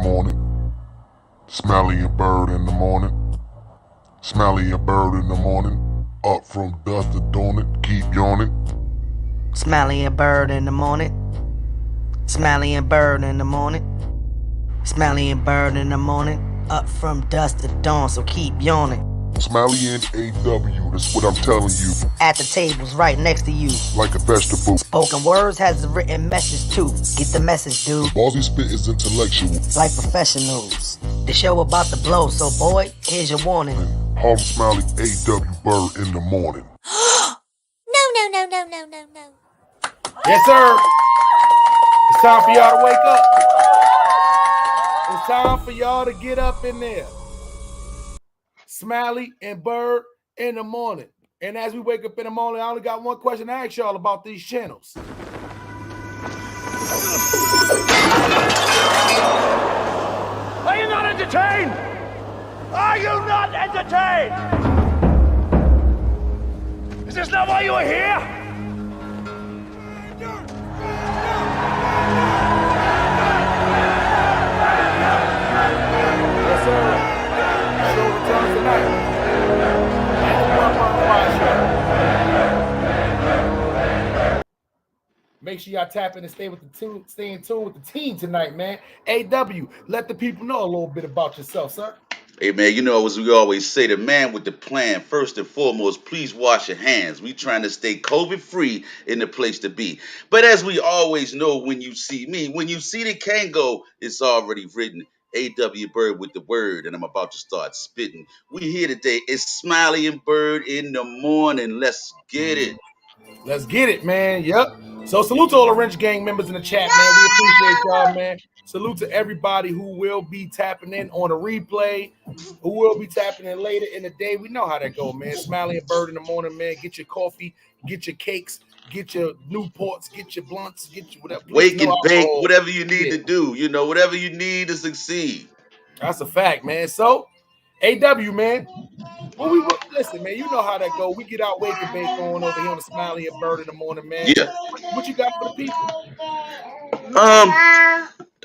morning. Smiley and Byrd in the morning. Smiley and Byrd in the morning. Up from dust to dawn it, keep yawning. Smiley and Byrd in the morning. Smiley and Byrd in the morning. Smiley and Byrd in the morning. Up from dusk to dawn, so keep yawning. Smiley and AW, that's what I'm telling you. At the tables right next to you. Like a vegetable. Spoken words has a written message too. Get the message, dude. The balls he spit is intellectual. Like professionals. The show about to blow, so boy, here's your warning. Harlem Smiley, AW Byrd in the morning. No. Yes, sir. It's time for y'all to wake up. It's time for y'all to get up in there. Smiley and Byrd in the morning. And as we wake up in the morning, I only got one question to ask y'all about these channels. Are you not entertained? Are you not entertained? Is this not why you are here? Yes, sir. Show returns tonight. Make sure y'all tap in and stay in tune with the team tonight, man. AW, let the people know a little bit about yourself, sir. Hey, man, you know, as we always say, the man with the plan, first and foremost, please wash your hands. We trying to stay COVID-free in the place to be. But as we always know, when you see me, when you see the Kango, it's already written. A.W. Byrd with the word, and I'm about to start spitting. We here today. It's Smiley and Byrd in the morning. Let's get it. Let's get it, man. Yep. So salute to all the Wrench Gang members in the chat, man. We appreciate y'all, man. Salute to everybody who will be tapping in on a replay, who will be tapping in later in the day. We know how that go, man. Smiley and Byrd in the morning, man. Get your coffee, get your cakes, get your Newports, get your blunts, get your whatever. Wake and bake, whatever you need to do. You know, whatever you need to succeed. That's a fact, man. So, AW, man. Listen, man, you know how that go. We get out wake and bake on over here on the Smiley and Byrd in the morning, man. Yeah. What you got for the people?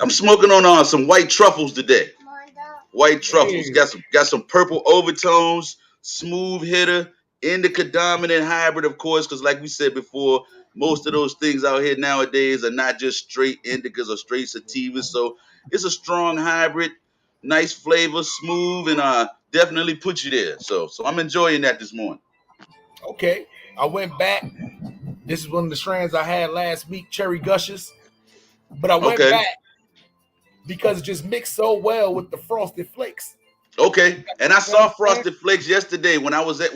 I'm smoking on some white truffles today. White truffles. Hey. Got some purple overtones, smooth hitter, indica dominant hybrid, of course, because like we said before, most of those things out here nowadays are not just straight indicas or straight sativas. So it's a strong hybrid, nice flavor, smooth, and definitely put you there. So I'm enjoying that this morning. Okay. I went back. This is one of the strands I had last week, Cherry Gushes. But I went back because it just mixed so well with the Frosted Flakes. Okay, and I saw Frosted Flakes yesterday when I was at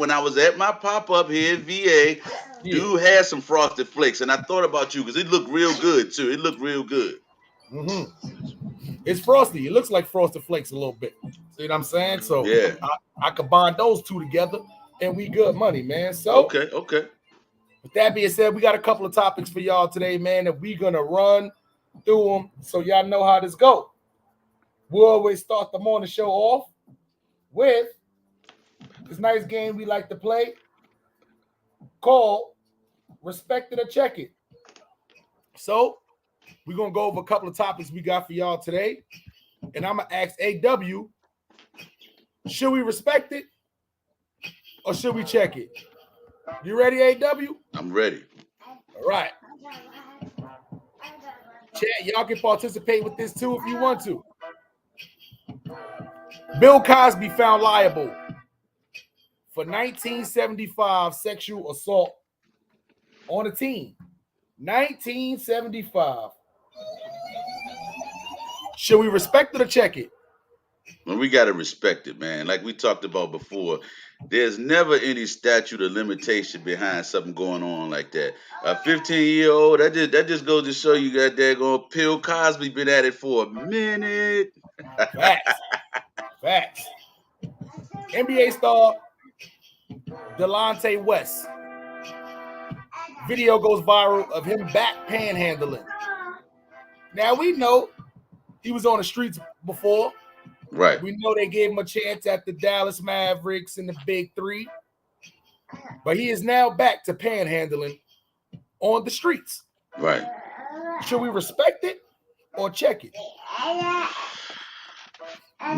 my pop-up here in VA. Yeah. Dude had some Frosted Flakes, and I thought about you because it looked real good too. It looked real good. Mm-hmm. It's frosty. It looks like Frosted Flakes a little bit. See what I'm saying? So yeah, I combine those two together, and we good money, man. So okay. With that being said, we got a couple of topics for y'all today, man, that we gonna run through them so y'all know how this go. We'll always start the morning show off with this nice game we like to play called Respect It or Check It. So we're going to go over a couple of topics we got for y'all today. And I'm going to ask AW, should we respect it or should we check it? You ready, AW? I'm ready. All right. Chat, y'all can participate with this too if you want to. Bill Cosby found liable for 1975 sexual assault on a teen. 1975. Should we respect it or check it? Well, we got to respect it, man. Like we talked about before, there's never any statute of limitation behind something going on like that. A 15-year-old, that just goes to show you that daggone Bill Cosby been at it for a minute. Facts. NBA star Delonte West. Video goes viral of him back panhandling. Now we know he was on the streets before. Right. We know they gave him a chance at the Dallas Mavericks and the Big Three. But he is now back to panhandling on the streets. Right. Should we respect it or check it?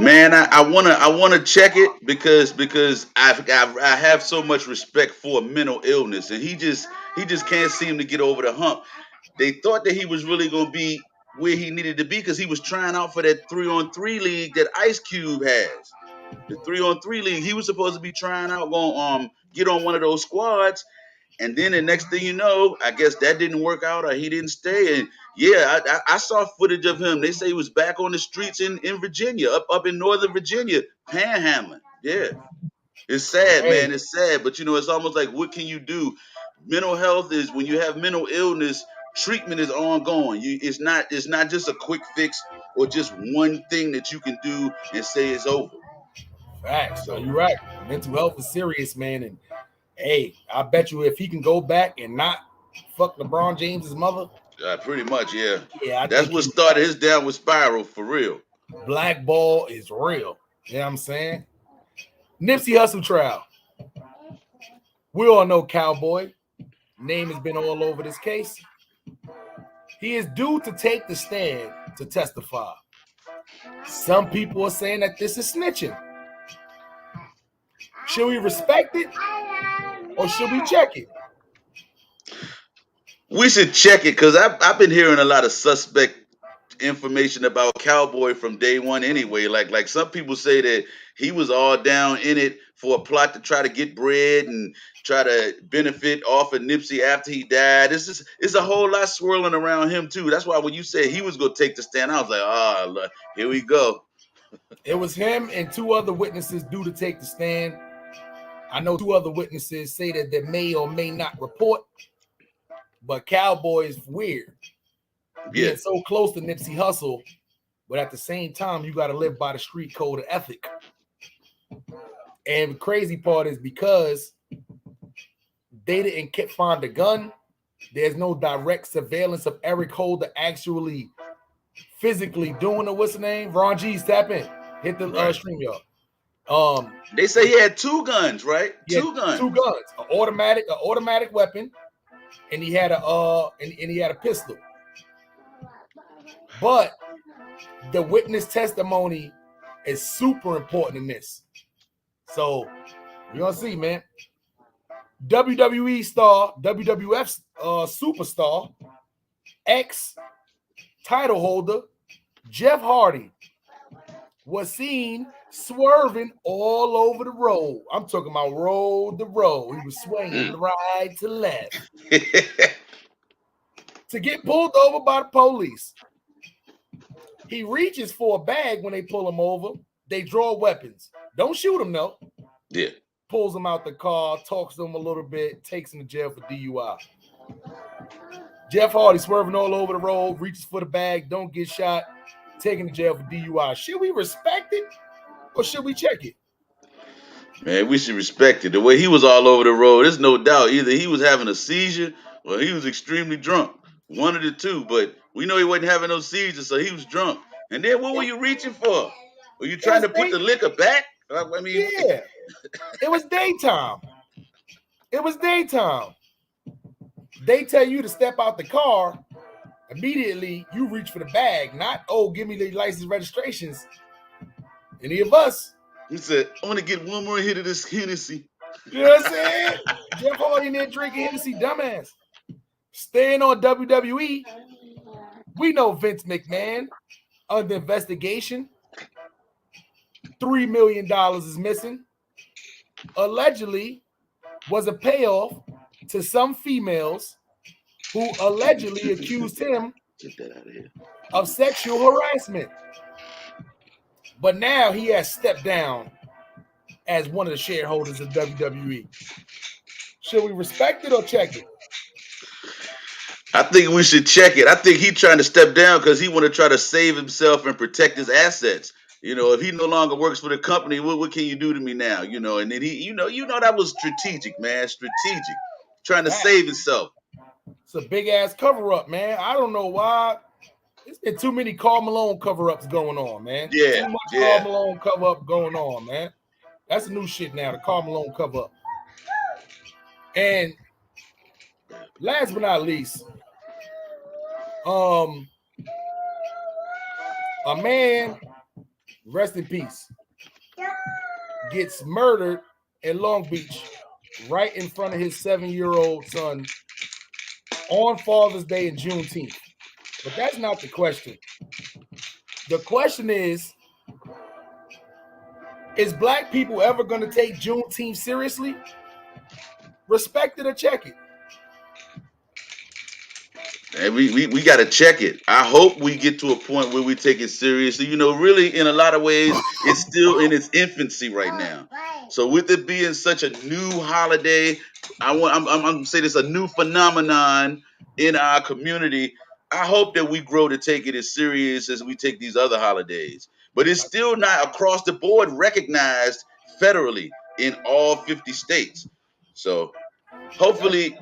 Man, I wanna check it because I have so much respect for mental illness, and he just can't seem to get over the hump. They thought that he was really gonna be where he needed to be because he was trying out for that 3-on-3 league that Ice Cube has. The 3-on-3 league. He was supposed to be trying out, going get on one of those squads, and then the next thing you know, I guess that didn't work out or he didn't stay. And yeah, I saw footage of him. They say he was back on the streets in Virginia, up in Northern Virginia, panhandling. Yeah, it's sad, Hey, man. It's sad, but it's almost like what can you do? Mental health is when you have mental illness. Treatment is ongoing. It's not just a quick fix or just one thing that you can do and say it's over. facts. No, So you're right. Mental health is serious, man. And hey, I bet you if he can go back and not fuck LeBron James's mother, pretty much, yeah. yeah, I That's think what he started his downward spiral for real. blackball is real. You know what I'm saying? Nipsey Hussle trial. We all know Cowboy. Name has been all over this case. He is due to take the stand to testify. Some people are saying that this is snitching. Should we respect it or should we check it? We should check it because I've been hearing a lot of suspect information about Cowboy from day one anyway. Like some people say that he was all down in it for a plot to try to get bread and try to benefit off of Nipsey after he died. It's a whole lot swirling around him too. That's why when you said he was gonna take the stand, I was like, look, here we go. It was him and two other witnesses due to take the stand. I know two other witnesses say that they may or may not report, but Cowboy is weird. Yeah, Being so close to Nipsey Hussle, but at the same time, you got to live by the street code of ethic. And the crazy part is because they didn't find the gun, there's no direct surveillance of Eric Holder actually physically doing it. What's the name? Ron G's tap in. Hit the right. stream, y'all. They say he had two guns, right? He had Two guns. two guns, an automatic weapon, and he had a pistol. But the witness testimony is super important in this. So we're gonna see, man. WWE star, WWF superstar, ex-title holder Jeff Hardy was seen swerving all over the road. I'm talking about road to road. He was swinging right to left to get pulled over by the police. He reaches for a bag when they pull him over. They draw weapons. Don't shoot him, though. Yeah. Pulls him out the car, talks to him a little bit, takes him to jail for DUI. Jeff Hardy swerving all over the road, reaches for the bag, don't get shot, taken to jail for DUI. Should we respect it or should we check it? Man, we should respect it. The way he was all over the road, there's no doubt. Either he was having a seizure or he was extremely drunk. One of the two, but we know he wasn't having no seizure, so he was drunk. And then what were you reaching for? Were you trying to put the liquor back? I mean, yeah. It was daytime. It was daytime. They tell you to step out the car. Immediately, you reach for the bag. Not, give me the license registrations. Any of us. He said, I want to get one more hit of this Hennessy. You know what I'm saying? Jeff Hardy in there drinking Hennessy, dumbass. Staying on WWE, we know Vince McMahon under investigation. $3 million is missing. Allegedly was a payoff to some females who allegedly accused him of sexual harassment. But now he has stepped down as one of the shareholders of WWE. Should we respect it or check it? I think we should check it. I think he's trying to step down because he want to try to save himself and protect his assets. If he no longer works for the company, what can you do to me now? And then he, that was strategic, man. Strategic. Trying to save himself. It's a big ass cover up, man. I don't know why. There's been too many Karl Malone cover-ups going on, man. Yeah. Too much Karl Malone cover-up going on, man. That's the new shit now, the Karl Malone cover-up. And last but not least, a man rest in peace, gets murdered in Long Beach right in front of his 7-year-old son on Father's Day and Juneteenth. But that's not the question. The question is black people ever going to take Juneteenth seriously? Respect it or check it. And we got to check it. I hope we get to a point where we take it seriously. You know, really, in a lot of ways, it's still in its infancy right now. So, with it being such a new holiday, I'm going to say this a new phenomenon in our community. I hope that we grow to take it as serious as we take these other holidays. But it's still not across the board recognized federally in all 50 states. So, hopefully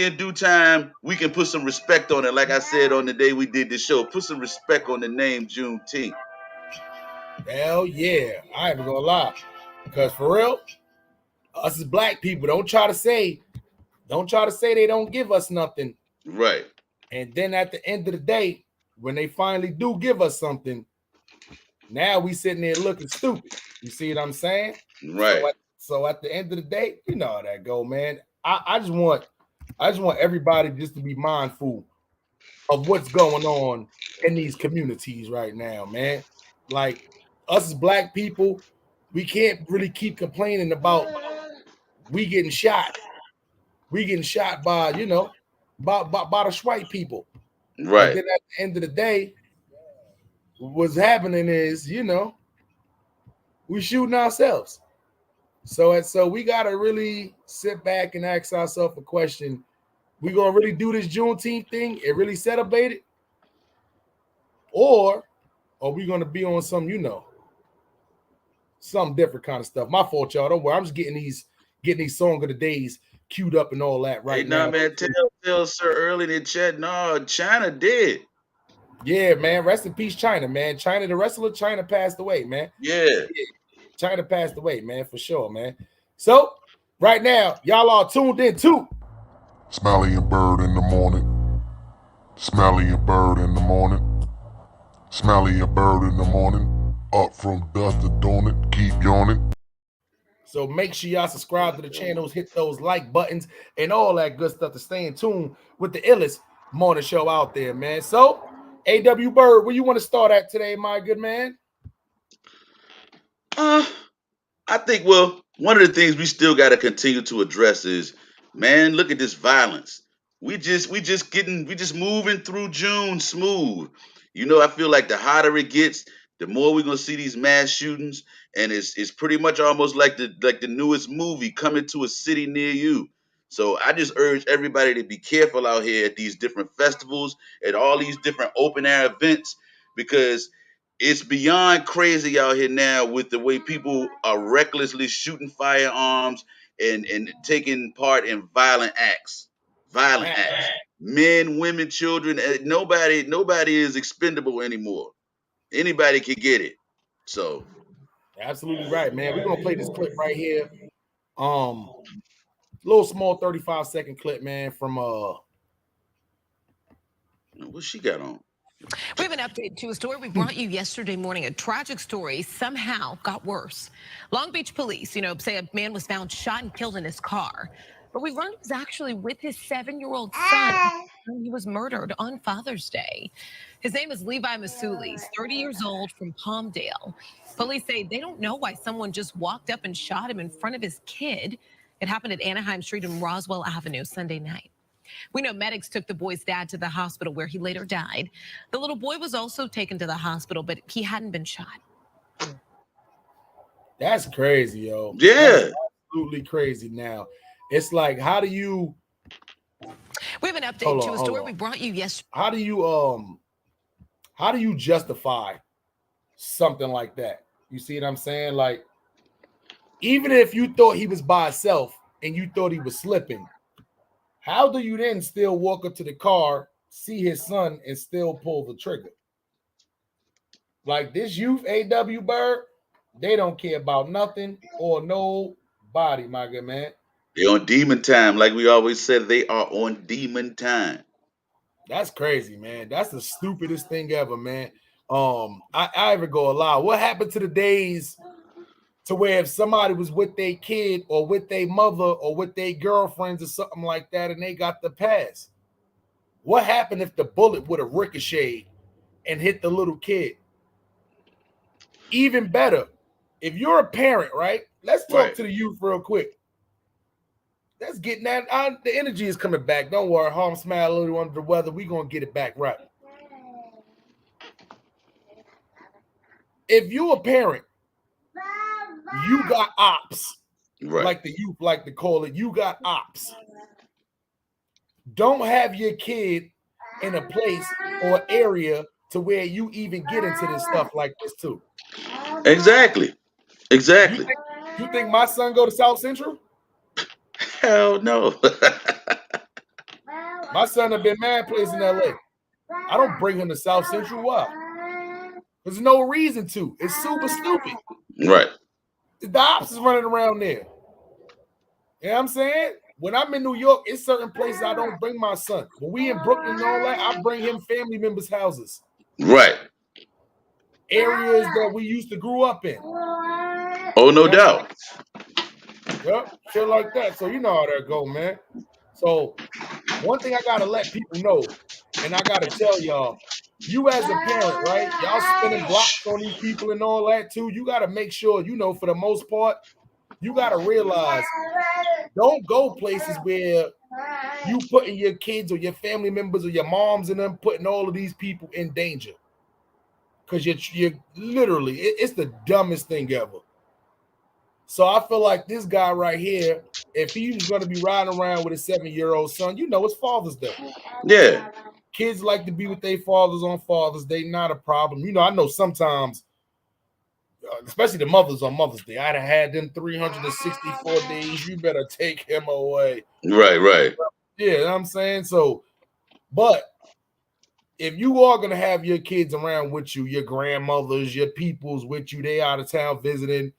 in due time we can put some respect on it. Like I said on the day we did the show, put some respect on the name Juneteenth. Hell yeah. I ain't gonna lie. Because for real, us as black people, don't try to say they don't give us nothing. Right. And then at the end of the day, when they finally do give us something, now we sitting there looking stupid. You see what I'm saying? Right. So at the end of the day, you know how that go, man. I just want everybody just to be mindful of what's going on in these communities right now, man. Like us as black people, we can't really keep complaining about we getting shot. We getting shot by, by the white people. But Right. then at the end of the day, what's happening is, we shooting ourselves. So we gotta really sit back and ask ourselves a question. We gonna really do this Juneteenth thing and really celebrate it? Or are we gonna be on some different kind of stuff? My fault, y'all. Don't worry. I'm just getting these song of the days queued up and all that right Hey, nah, now. man, tell Sir early in the chat, no, China did. Yeah, man. Rest in peace, China, man. China, the wrestler, China passed away, man. Yeah. China passed away, man, for sure, man. So right now, y'all are tuned in to Smiley and Byrd in the morning. Smiley and Byrd in the morning. Smiley and Byrd in the morning. Up from dust to dawn it. Keep yawning. So make sure y'all subscribe to the channels, hit those like buttons, and all that good stuff to stay in tune with the illest morning show out there, man. So, A.W. Byrd, where you want to start at today, my good man? I think, well, one of the things we still got to continue to address is, man, look at this violence. We just moving through June smooth. You know, I feel like the hotter it gets, the more we're gonna see these mass shootings, and it's pretty much almost like the newest movie coming to a city near you. So I just urge everybody to be careful out here at these different festivals, at all these different open air events, because it's beyond crazy out here now with the way people are recklessly shooting firearms and taking part in violent acts. Violent acts. Men, women, children, nobody is expendable anymore. Anybody can get it. So Absolutely right, man. We're gonna play this clip right here. Little small 35-second clip, man, from what she got on? We have an update to a story we brought you yesterday morning. A tragic story somehow got worse. Long Beach police, say a man was found shot and killed in his car. But we learned he was actually with his 7-year-old son when he was murdered on Father's Day. His name is Levi Massouli. He's 30 years old from Palmdale. Police say they don't know why someone just walked up and shot him in front of his kid. It happened at Anaheim Street and Roswell Avenue Sunday night. We know medics took the boy's dad to the hospital where he later died. The little boy was also taken to the hospital, but he hadn't been shot. That's crazy, yo. Yeah. That's absolutely crazy now. It's like, how do you... We have an update to a story we brought you yesterday. How do you justify something like that? You see what I'm saying? Like, even if you thought he was by himself and you thought he was slipping, how do you then still walk up to the car, see his son, and still pull the trigger? Like this youth, A.W. Byrd, they don't care about nothing or nobody, my good man. They're on demon time. Like we always said, they are on demon time. That's crazy, man. That's the stupidest thing ever, man. I ever go aloud. What happened to the days to where if somebody was with their kid or with their mother or with their girlfriends or something like that and they got the pass? What happened if the bullet would have ricocheted and hit the little kid? Even better, if you're a parent, right? Let's talk to the youth real quick. That's getting that. The energy is coming back. Don't worry. Harm Smile a little under the weather. We're going to get it back right. If you're a parent, you got ops. Right. Like the youth like to call it. You got ops. Don't have your kid in a place or area to where you even get into this stuff like this too. Exactly. You think my son go to South Central? Hell no. My son have been mad places in LA. I don't bring him to South Central. Why? There's no reason to. It's super stupid. Right. The ops is running around there. You know what I'm saying? When I'm in New York, it's certain places I don't bring my son. When we in Brooklyn and all that, I bring him family members' houses. Right. Areas that we used to grow up in. Oh, no doubt. Yep, shit like that. So you know how that go, man. So one thing I gotta let people know, and I gotta tell y'all, you as a parent, right? Y'all spending blocks on these people and all that too. You gotta make sure, for the most part, you gotta realize, don't go places where you putting your kids or your family members or your moms and them putting all of these people in danger. Because you're literally, it's the dumbest thing ever. So I feel like this guy right here, if he was going to be riding around with a 7-year-old son, it's Father's Day. Yeah. Kids like to be with their fathers on Father's Day, not a problem. I know sometimes, especially the mothers on Mother's Day, I'd have had them 364 days. You better take him away. Right. Yeah, you know what I'm saying? So, but if you are going to have your kids around with you, your grandmothers, your peoples with you, they out of town visiting,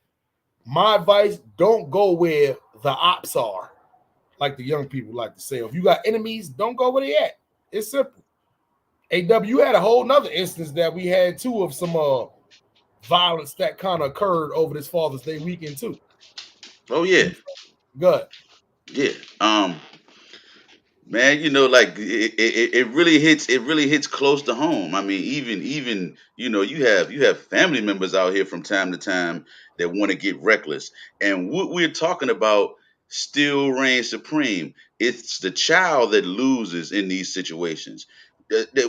my advice, don't go where the ops are, like the young people like to say. If you got enemies, don't go where they at. It's simple. AW, you had a whole nother instance that we had too of some violence that kind of occurred over this Father's Day weekend too. Oh yeah. Good. Yeah. Man, like it really hits close to home. I mean, even you have family members out here from time to time that want to get reckless, and what we're talking about still reigns supreme. It's the child that loses in these situations.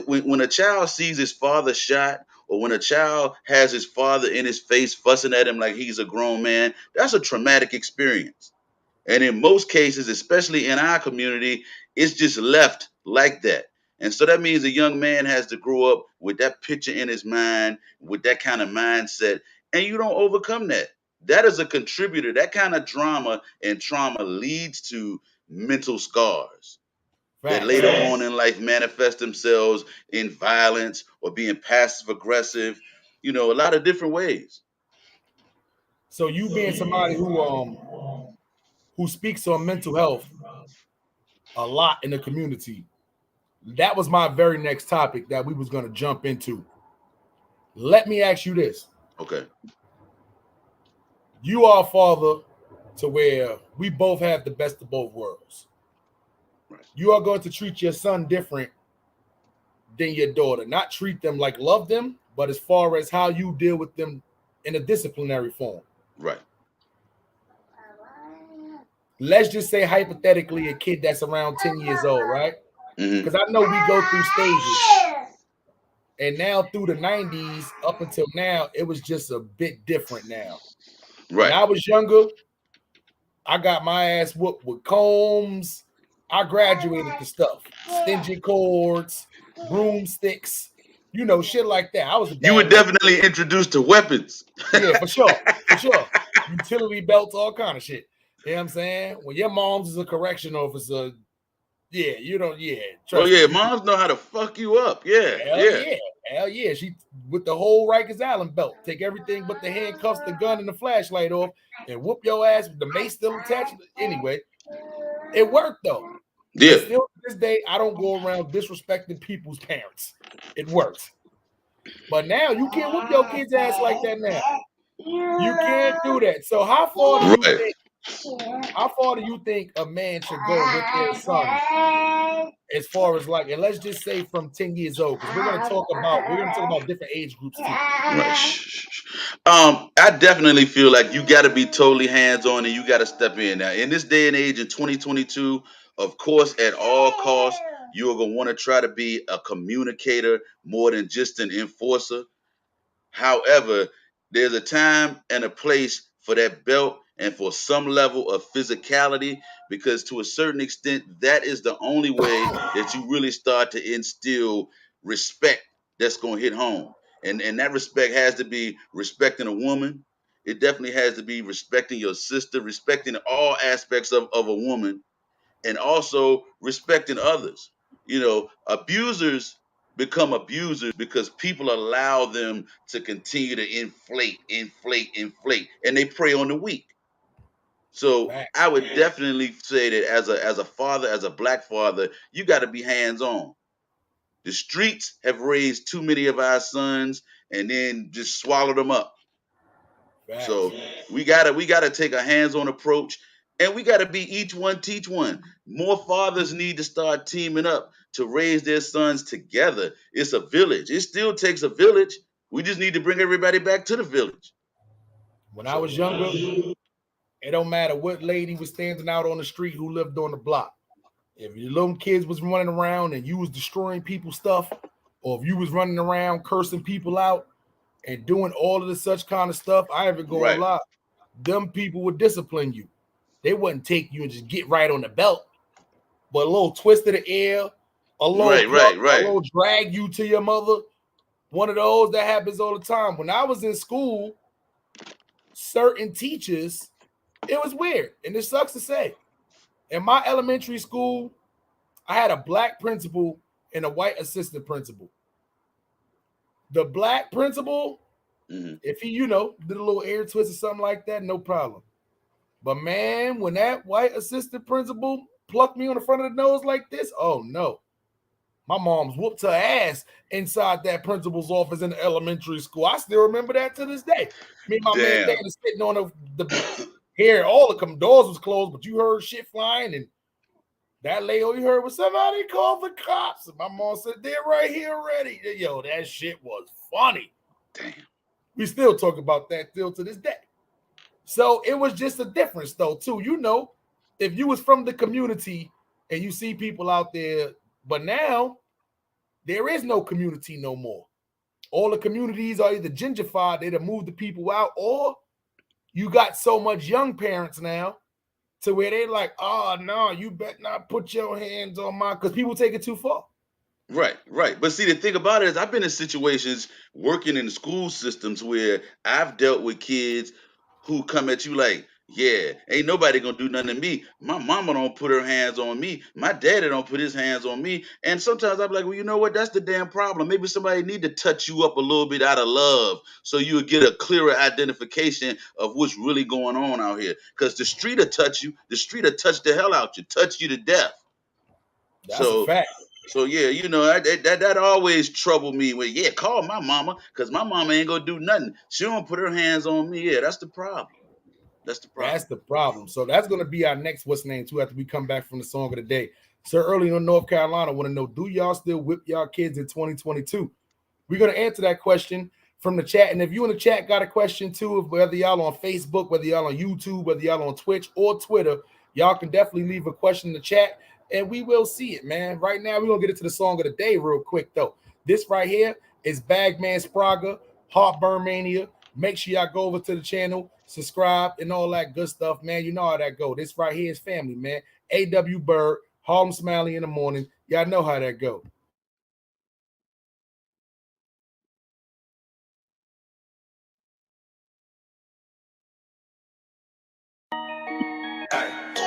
When a child sees his father shot, or when a child has his father in his face fussing at him like he's a grown man, that's a traumatic experience. And in most cases, especially in our community, it's just left like that. And so that means a young man has to grow up with that picture in his mind, with that kind of mindset, and you don't overcome that. That is a contributor. That kind of drama and trauma leads to mental scars that later on in life manifest themselves in violence or being passive aggressive, a lot of different ways. So you being somebody who speaks on mental health a lot in the community, that was my very next topic that we was going to jump into. Let me ask you this. Okay. You are a father to where we both have the best of both worlds. Right. You are going to treat your son different than your daughter. Not treat them like love them, but as far as how you deal with them in a disciplinary form. Right. Let's just say hypothetically a kid that's around 10 years old, right? Because I know we go through stages. And now through the 90s up until now, it was just a bit different now. Right. When I was younger, I got my ass whooped with combs. I graduated the stuff. Stingy cords, broomsticks, shit like that. I was a bad You were boy. definitely introduced to weapons. Yeah, for sure. Utility belts, all kind of shit. You know what I'm saying? When your mom's is a correction officer, yeah, Oh yeah, moms know how to fuck you up. Yeah. Hell yeah. She with the whole Rikers Island belt. Take everything but the handcuffs, the gun, and the flashlight off and whoop your ass with the mace still attached. Anyway, it worked though. Yeah. And still to this day, I don't go around disrespecting people's parents. It works. But now you can't whoop your kid's ass like that now. You can't do that. So how far do you think? How far do you think a man should go with their son? As far as like, and let's just say from 10 years old, because we're gonna talk about different age groups too. Right. I definitely feel like you got to be totally hands on and you got to step in. Now, in this day and age in 2022, of course, at all costs, you're gonna want to try to be a communicator more than just an enforcer. However, there's a time and a place for that belt and for some level of physicality, because to a certain extent, that is the only way that you really start to instill respect that's going to hit home. And that respect has to be respecting a woman. It definitely has to be respecting your sister, respecting all aspects of a woman, and also respecting others. Abusers become abusers because people allow them to continue to inflate, and they prey on the weak. So I would definitely say that as a father, as a black father, you got to be hands on. The streets have raised too many of our sons and then just swallowed them up. So we gotta take a hands-on approach, and we gotta be each one teach one. More fathers need to start teaming up to raise their sons together. It's a village. It still takes a village. We just need to bring everybody back to the village. When I was younger, it don't matter what lady was standing out on the street who lived on the block. If your little kids was running around and you was destroying people's stuff, or if you was running around cursing people out and doing all of this such kind of stuff, I ever go a lot. Them people would discipline you. They wouldn't take you and just get right on the belt, but a little twist of the ear, a little drag you to your mother. One of those that happens all the time. When I was in school, certain teachers, it was weird, and it sucks to say. In my elementary school, I had a black principal and a white assistant principal. The black principal, if he, did a little air twist or something like that, no problem. But man, when that white assistant principal plucked me on the front of the nose like this, oh no. My mom's whooped her ass inside that principal's office in the elementary school. I still remember that to this day. Me and my man dad was sitting on the here, all the doors was closed, but you heard shit flying, and that lady, all you heard was somebody call the cops. And my mom said, they're right here already. Yo, that shit was funny. Damn. We still talk about that still to this day. So it was just a difference, though, too. If you was from the community and you see people out there, but now there is no community no more. All the communities are either gentrified, they done moved the people out, or you got so much young parents now to where they're like, oh, no, you better not put your hands on mine, because people take it too far. Right. But see, the thing about it is I've been in situations working in school systems where I've dealt with kids who come at you like, yeah, ain't nobody gonna do nothing to me. My mama don't put her hands on me. My daddy don't put his hands on me. And sometimes I'm like, well, you know what? That's the damn problem. Maybe somebody need to touch you up a little bit out of love so you'll get a clearer identification of what's really going on out here. Because the street will touch you. The street will touch the hell out you, touch you to death. That's a fact. So yeah, that always troubled me. With call my mama, because my mama ain't gonna do nothing. She don't put her hands on me. Yeah, that's the problem. That's the problem. So that's gonna be our next what's name too after we come back from the song of the day. Sir, early in North Carolina, want to know, do y'all still whip y'all kids in 2022? We're gonna answer that question from the chat. And if you in the chat got a question too, whether y'all on Facebook, whether y'all on YouTube, whether y'all on Twitch or Twitter, y'all can definitely leave a question in the chat. And we will see it, man. Right now, we're going to get into the song of the day real quick, though. This right here is Bagman Spraga, Heartburn Mania. Make sure y'all go over to the channel, subscribe, and all that good stuff, man. You know how that go. This right here is family, man. A.W. Byrd, Harlem Smiley in the morning. Y'all know how that go.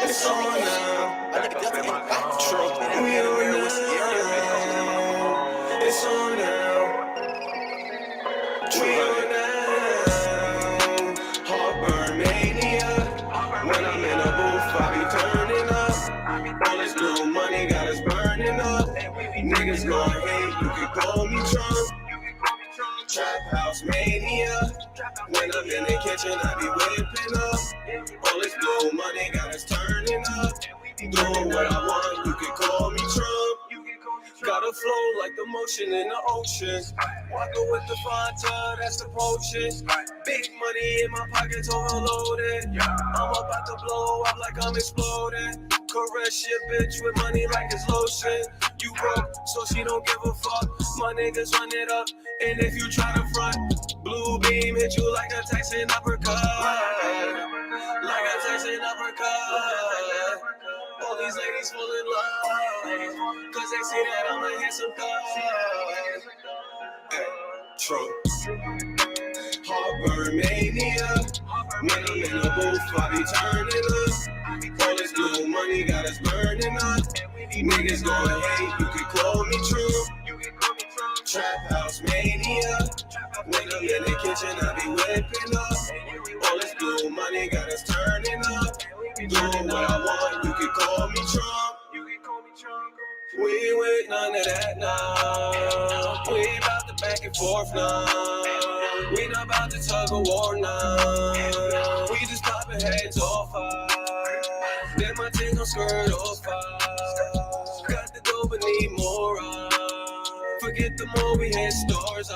It's on now. It's on now. Heartburn mania. When I'm in a booth, I be turning up. All this little money got us burning up. Niggas gon' hate, you can call me Trump. house mania. When I'm in the kitchen, I be whipping up. All this blue money got us turning up. Doing what I want, you can call me Trump. Got a flow like the motion in the ocean. Walking with the Fanta, that's the potion. Big money in my pockets overloaded. I'm about to blow up like I'm exploding. Caress your bitch with money like it's lotion. You broke, so she don't give a fuck. My niggas run it up, and if you try to front, blue beam hit you like a Texan uppercut. Like a Texan uppercut. All these ladies fall in love, cause they see that I'm a handsome thug. Hey, Trump. Heartburn mania. When I'm in the booth, I be turning up. All this blue money got us burning up. Niggas gon' hate, you can call me Trump. Trap house mania. When I'm in the kitchen, I be whipping up. All this blue money got us turning up. Doing what I want, you can call me Trump. We ain't with none of that now. We ain't about the back and forth now. We not about to tug of war now. We just popping heads off. Then my thing gon' skirt off. Got the dough but need more. Forget the more we hit stars.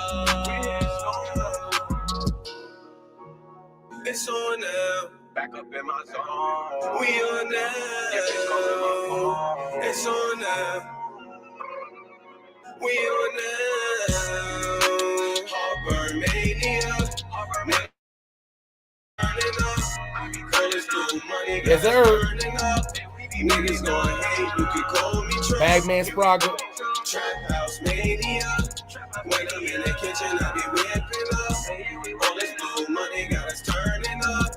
It's on now. Back up in my zone. We on now. It's on now. We on now. Heartburn mania. Yes, sir. Niggas gon' hate, you can call me Trump. Bagman Sprague. Trap house mania. When I'm in the kitchen, I be whipping up. All this blue money got us turning up.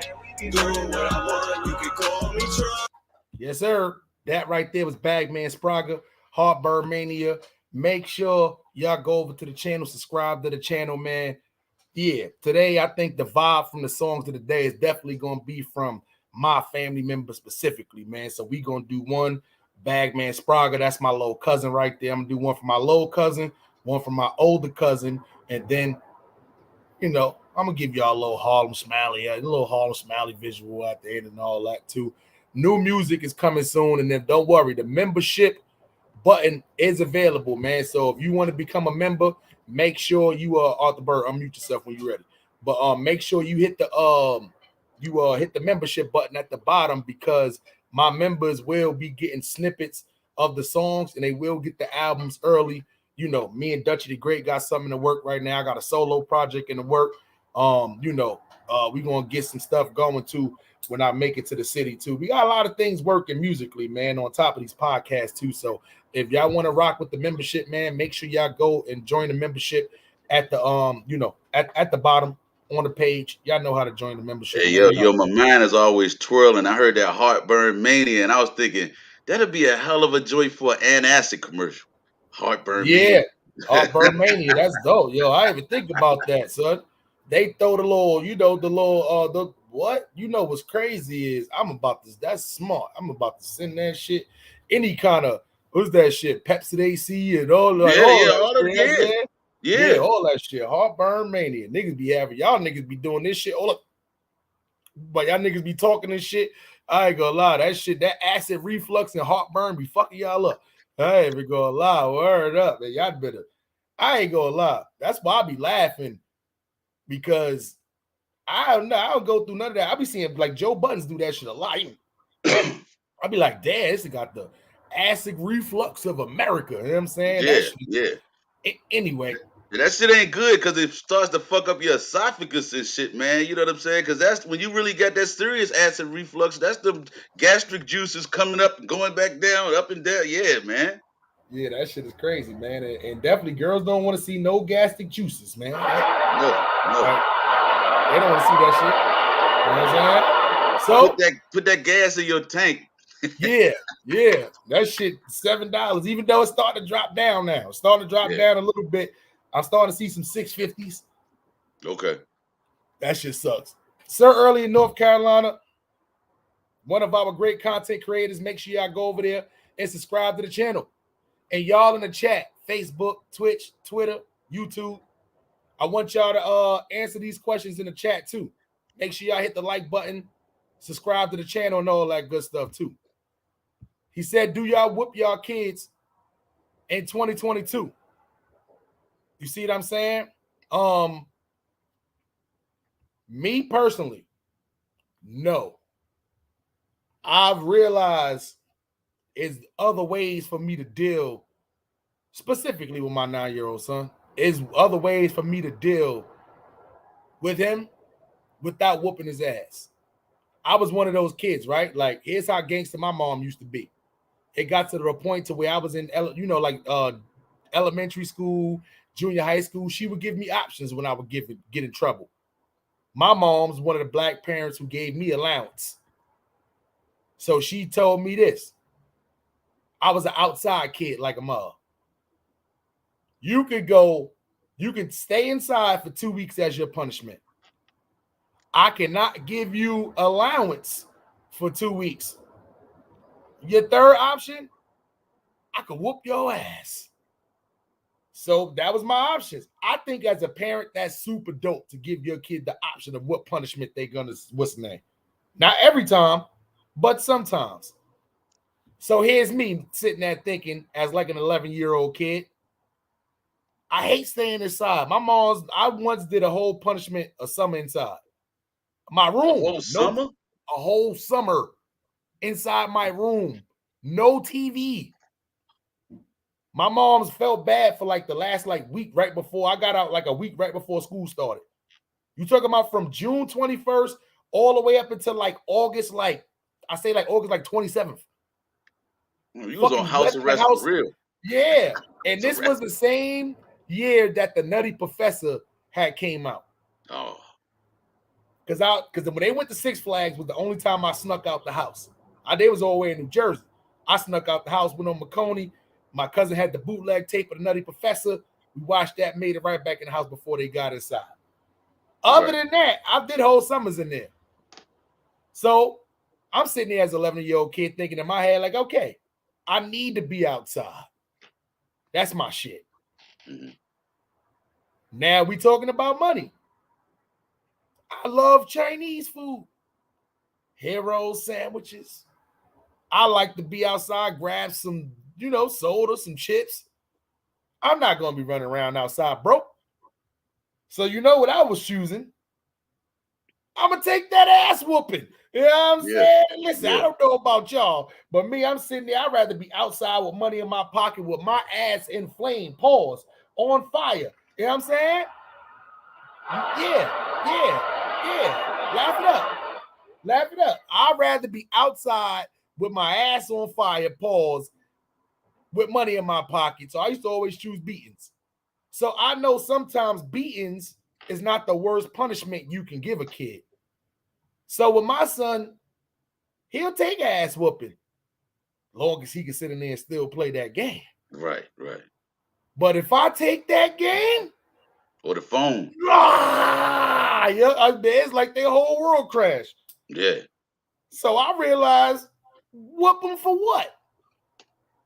Doing what I want, you can call me Trump. Yes, sir. That right there was Bagman Sprague, Heartburn Mania. Make sure y'all go over to the channel, subscribe to the channel, man. Yeah, today I think the vibe from the songs of the day is definitely going to be from my family members specifically, man. So we going to do one Bagman Sprague. That's my little cousin right there. I'm going to do one for my little cousin, one for my older cousin, and then, you know, I'm going to give y'all a little Harlem Smiley visual at the end and all that too. New music is coming soon, and then don't worry, the membership button is available, man. So if you want to become a member, make sure you Arthur Byrd, unmute yourself when you're ready. But make sure you hit the hit the membership button at the bottom, because my members will be getting snippets of the songs and they will get the albums early. You know, me and Dutchy the Great got something to work right now. I got a solo project in the work. We're gonna get some stuff going too when I make it to the city too. We got a lot of things working musically, man, on top of these podcasts too. So if y'all want to rock with the membership, man, make sure y'all go and join the membership at the at the bottom on the page. Y'all know how to join the membership. Hey, Man. my mind is always twirling. I heard that Heartburn Mania, and I was thinking that'd be a hell of a joint for an antacid commercial. Heartburn Yeah, Mania. Heartburn Mania, that's dope. Yo, I didn't even think about that, son. They throw the little, the what? You know what's crazy is that's smart. I'm about to send that shit. Any kind of what's that shit? Pepsi AC and all Yeah, that all of shit. yeah. All that shit. Heartburn Mania. Niggas be having y'all niggas be doing this shit. But y'all niggas be talking this shit. I ain't gonna lie. That shit, that acid reflux and heartburn be fucking y'all up. I ain't even gonna lie. Word up. Man, y'all better. I ain't gonna lie. That's why I be laughing, because I don't know. I don't go through none of that. I be seeing like Joe Buttons do that shit a lot. I be like, damn, this got the acid reflux of America. You know what I'm saying? That shit. Anyway. That shit ain't good because it starts to fuck up your esophagus and shit, man. You know what I'm saying? Because that's when you really got that serious acid reflux. That's the gastric juices coming up and going back down, up and down. Yeah, man. Yeah, that shit is crazy, man. And definitely girls don't want to see no gastric juices, man. No. Right? They don't want to see that shit. You know what I'm saying? So put that gas in your tank. yeah. That shit $7. Even though it's starting to drop down now. It's starting to drop down a little bit. I'm starting to see some 650s. Okay. That shit sucks. Sir Early in North Carolina, one of our great content creators. Make sure y'all go over there and subscribe to the channel. And y'all in the chat, Facebook, Twitch, Twitter, YouTube, I want y'all to answer these questions in the chat too. Make sure y'all hit the like button, subscribe to the channel, and all that good stuff too. He said, do y'all whoop y'all kids in 2022? You see what I'm saying? Me personally, no. I've realized is other ways for me to deal, specifically with my 9-year-old son, is other ways for me to deal with him without whooping his ass. I was one of those kids, right? Like, here's how gangster my mom used to be. It got to the point to where I was in, elementary school, junior high school. She would give me options when I would get in trouble. My mom's one of the black parents who gave me allowance. So she told me this. I was an outside kid like a mother. You can stay inside for 2 weeks as your punishment. I cannot give you allowance for 2 weeks. Your third option, I could whoop your ass. So that was my options. I think as a parent, that's super dope to give your kid the option of what punishment they're gonna, what's the name? Not every time, but sometimes. So here's me sitting there thinking, as like an 11-year-old kid, I hate staying inside. I once did a whole punishment of summer inside my room. A whole summer? A whole summer inside my room. No TV. My mom's felt bad for like the last week right before I got out, like a week right before school started. You talking about from June 21st all the way up until like August, August 27th. You was on house arrest for real. Yeah. And this was the same year that the Nutty Professor had came out. Oh. Because when they went to Six Flags was the only time I snuck out the house. They was all the way in New Jersey. I snuck out the house, went on McConey. My cousin had the bootleg tape of the Nutty Professor. We watched that, made it right back in the house before they got inside. Other than that, I did whole summers in there. So I'm sitting there as an 11-year-old kid thinking in my head, like, okay, I need to be outside. That's my shit. Mm-hmm. Now we talking about money. I love Chinese food. Hero sandwiches. I like to be outside, grab some, soda, some chips. I'm not going to be running around outside broke. So you know what I was choosing? I'm going to take that ass whooping. You know what I'm saying? Listen, I don't know about y'all, but me, I'm sitting there. I'd rather be outside with money in my pocket with my ass inflamed, pause, on fire. You know what I'm saying? Yeah. Laugh it up. I'd rather be outside with my ass on fire, pause, with money in my pocket. So I used to always choose beatings. So I know sometimes beatings is not the worst punishment you can give a kid. So with my son, he'll take ass whooping, long as he can sit in there and still play that game. Right. But if I take that game or the phone, it's like their whole world crashed. Yeah. So I realized, whoop him for what?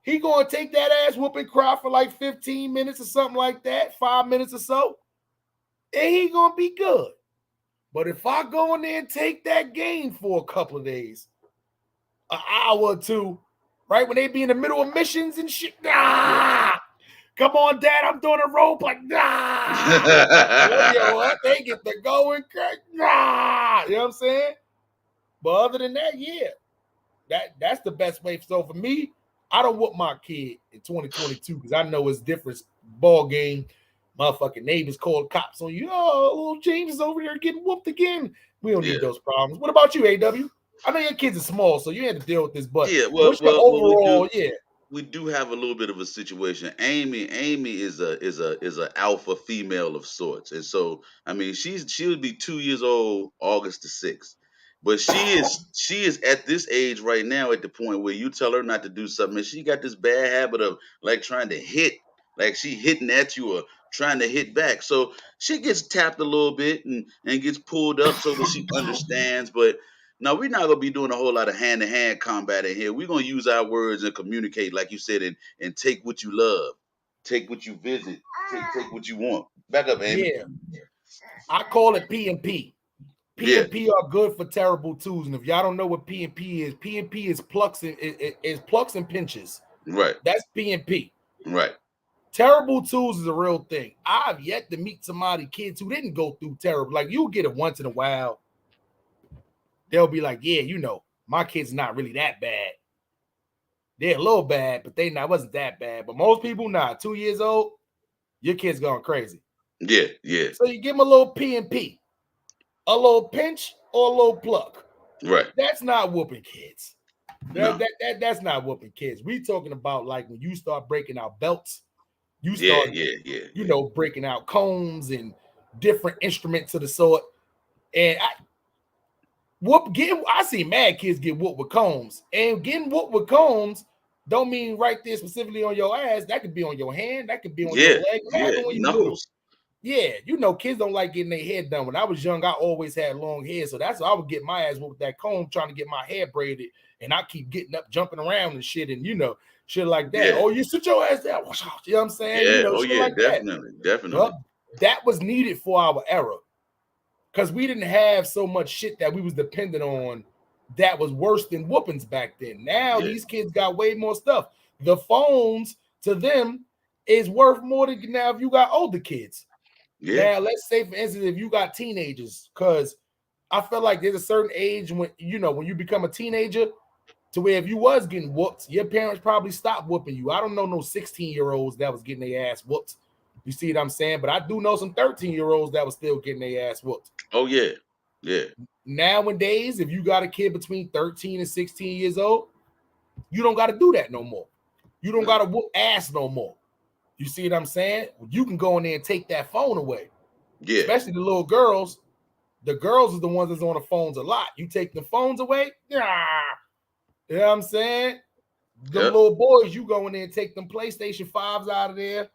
He gonna take that ass whooping, cry for like 15 minutes or something like that, 5 minutes or so, and he gonna be good. But if I go in there and take that game for a couple of days, an hour or two, right when they be in the middle of missions and shit, come on, Dad, I'm doing a rope, like they get to going crazy, you know what I'm saying? But other than that, that's the best way. So for me, I don't whoop my kid in 2022 because I know it's different ball game. Motherfucking neighbors call cops on you. Oh, little James is over there getting whooped again. We don't need those problems. What about you, AW? I know your kids are small, so you had to deal with this, but what's your overall? We do have a little bit of a situation. Amy is a alpha female of sorts, and so I mean she'll be 2 years old August the 6th. But she is at this age right now at the point where you tell her not to do something, and she got this bad habit of like trying to hit, like she hitting at you or trying to hit back. So she gets tapped a little bit and gets pulled up so that she understands. But no, we're not gonna be doing a whole lot of hand-to-hand combat in here. We're gonna use our words and communicate, like you said, and take what you love, take what you visit, take what you want. Back up, Amy. Yeah. I call it P and P. P and P are good for terrible twos. And if y'all don't know what P and P is plucks and pinches. Right. That's P and P. Right. Terrible twos is a real thing. I've yet to meet kids who didn't go through terrible. Like, you get it once in a while. They'll be like, yeah, my kid's not really that bad. They're a little bad, but wasn't that bad. But most people, 2 years old, your kid's going crazy. Yeah. So you give them a little P and P, a little pinch or a little pluck. Right. That's not whooping kids. No. That's not whooping kids. We talking about like when you start breaking out belts, you start, breaking out combs and different instruments of the sort. And I see mad kids get whooped with combs, and getting whooped with combs don't mean right there specifically on your ass. That could be on your hand. That could be on your leg. Knuckles. Kids don't like getting their hair done. When I was young, I always had long hair, so that's why I would get my ass whooped with that comb trying to get my hair braided, and I keep getting up, jumping around and shit, and shit like that. Yeah. Oh, you sit your ass down. You know what I'm saying? Yeah. Definitely. Well, that was needed for our era. Because we didn't have so much shit that we was dependent on that was worse than whoopings back then. Now these kids got way more stuff. The phones to them is worth more than now if you got older kids. Yeah. Now, let's say, for instance, if you got teenagers, because I feel like there's a certain age when you become a teenager to where if you was getting whooped, your parents probably stopped whooping you. I don't know no 16-year-olds that was getting their ass whooped. You see what I'm saying? But I do know some 13-year-olds that was still getting their ass whooped. Oh, yeah. Yeah. Nowadays, if you got a kid between 13 and 16 years old, you don't got to do that no more. You don't got to whoop ass no more. You see what I'm saying? You can go in there and take that phone away. Yeah. Especially the little girls. The girls are the ones that's on the phones a lot. You take the phones away, you know what I'm saying? The little boys, you go in there and take them PlayStation 5s out of there.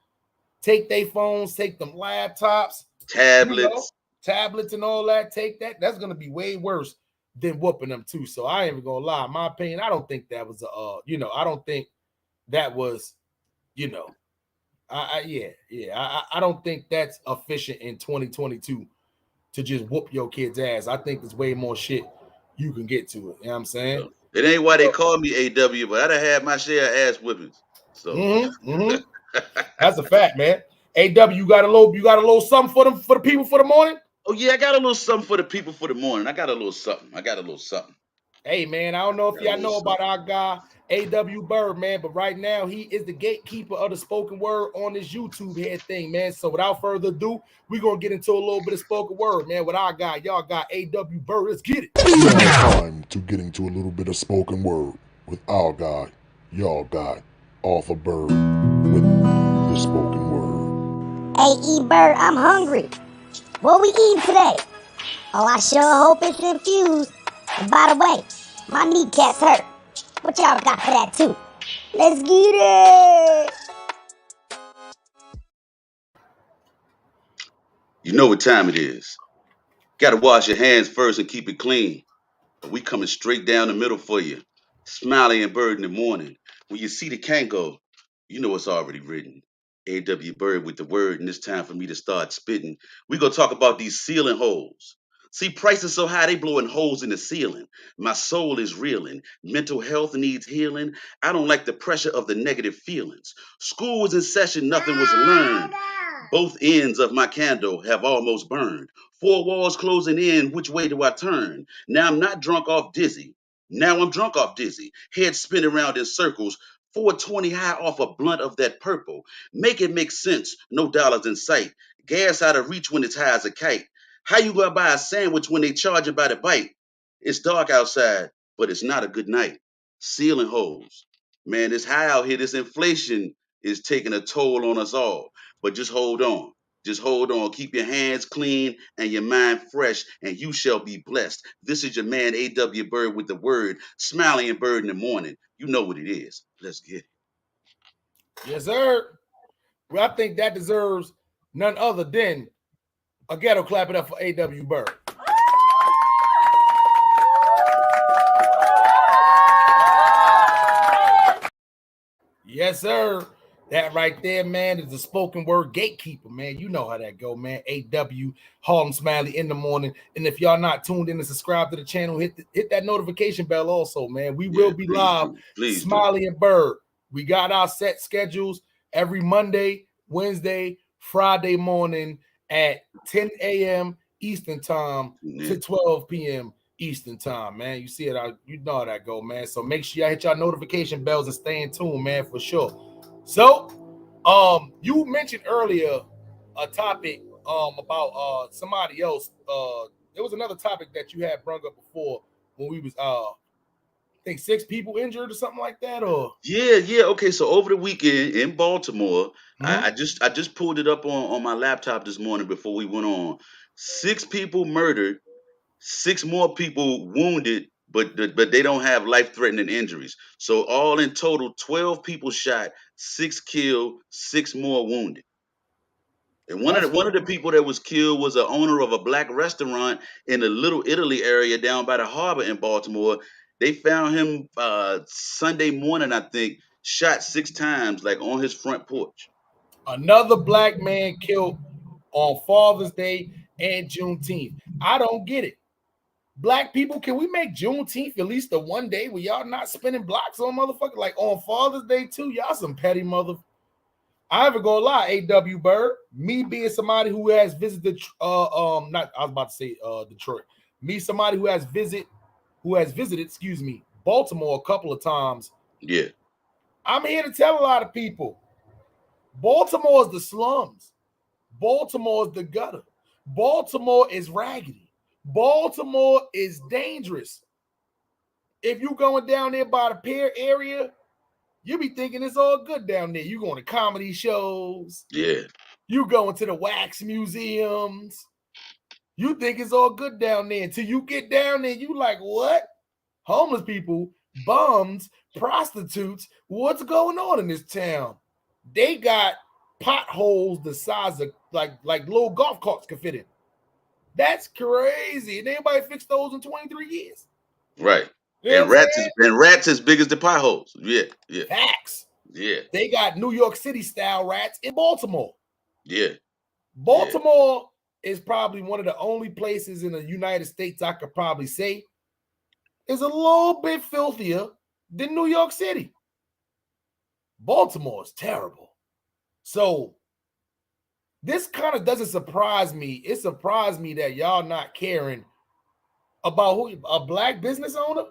Take their phones, take them laptops, tablets and all that. Take that. That's going to be way worse than whooping them too. So I ain't even going to lie. In my opinion, I don't think that was I don't think that was, I don't think that's efficient in 2022 to just whoop your kid's ass. I think there's way more shit you can get to it. You know what I'm saying? It ain't why they call me AW, but I done had my share of ass whippings. So that's a fact, man. AW, you got a little something for the people for the morning? Oh yeah, I got a little something for the people for the morning. I got a little something. Hey man, I don't know if y'all know about our guy A.W. Byrd, man, but right now he is the gatekeeper of the spoken word on this YouTube head thing, man. So without further ado, we're gonna get into a little bit of spoken word, man. With our guy, y'all got A.W. Byrd. Let's get it. Time to get into a little bit of spoken word with our guy, y'all guy, Arthur Byrd, with the spoken word. Hey, E-Bird, I'm hungry. What we eating today? Oh, I sure hope it's infused. And by the way, my kneecaps hurt. What y'all got for that too? Let's get it! You know what time it is. Gotta wash your hands first and keep it clean. But we coming straight down the middle for you. Smiley and Byrd in the morning. When you see the Kango, you know it's already written. A.W. Byrd with the word, and it's time for me to start spitting. We gonna talk about these ceiling holes. See, prices so high, they blowing holes in the ceiling. My soul is reeling. Mental health needs healing. I don't like the pressure of the negative feelings. School was in session, nothing was learned. Both ends of my candle have almost burned. Four walls closing in, which way do I turn? Now I'm not drunk off dizzy. Now I'm drunk off dizzy. Head spin around in circles. 420 high off a blunt of that purple. Make it make sense. No dollars in sight. Gas out of reach when it's high as a kite. How you gonna buy a sandwich when they charge you by the bite? It's dark outside, but it's not a good night. Ceiling holes. Man, it's high out here. This inflation is taking a toll on us all. But just hold on. Just hold on. Keep your hands clean and your mind fresh, and you shall be blessed. This is your man, A.W. Byrd, with the word, Smiley and Byrd in the morning. You know what it is. Let's get it. Yes, sir. Well, I think that deserves none other than a ghetto clap it up for A.W. Byrd. Yes, sir. That right there, man, is the spoken word gatekeeper, man. You know how that go, man. AW, Harlem Smiley in the morning. And if y'all not tuned in and subscribe to the channel, hit that notification bell also, man. We will be live, Please Smiley and Byrd. We got our set schedules every Monday, Wednesday, Friday morning at 10 a.m. Eastern time to 12 p.m. Eastern time, man. You see it, you know how that go, man. So make sure y'all hit y'all notification bells and stay in tune, man, for sure. So, you mentioned earlier a topic about somebody else. There was another topic that you had brought up before when we was I think 6 people injured or something like that, or Yeah. Okay, so over the weekend in Baltimore, I just pulled it up on my laptop this morning before we went on. 6 people murdered, 6 more people wounded, but they don't have life-threatening injuries. So all in total, 12 people shot, 6 killed, 6 more wounded. And one of the people that was killed was the owner of a black restaurant in the Little Italy area down by the harbor in Baltimore. They found him Sunday morning, I think, shot 6 times, like on his front porch. another black man killed on Father's Day and Juneteenth. I don't get it. Black people, can we make Juneteenth at least the one day where y'all not spinning blocks on motherfucker? Like on Father's Day too, y'all some petty mother. I ain't gonna lie, AW Byrd. Me being somebody who has visited, not I was about to say Detroit. Me, somebody who has visited, excuse me, Baltimore a couple of times. Yeah. I'm here to tell a lot of people, Baltimore is the slums. Baltimore is the gutter. Baltimore is raggedy. Baltimore is dangerous. If you going down there by the pier area, you be thinking it's all good down there. You going to comedy shows. Yeah. You going to the wax museums. You think it's all good down there until you get down there. You like, what? Homeless people, bums, prostitutes. What's going on in this town? They got potholes the size of like little golf carts can fit in. That's crazy. And anybody fixed those in 23 years. Right. You know and rats as big as the potholes. Yeah. Facts. Yeah. They got New York City style rats in Baltimore. Yeah. Baltimore is probably one of the only places in the United States I could probably say is a little bit filthier than New York City. Baltimore is terrible. So this kind of doesn't surprise me. It surprised me that y'all not caring about who a black business owner.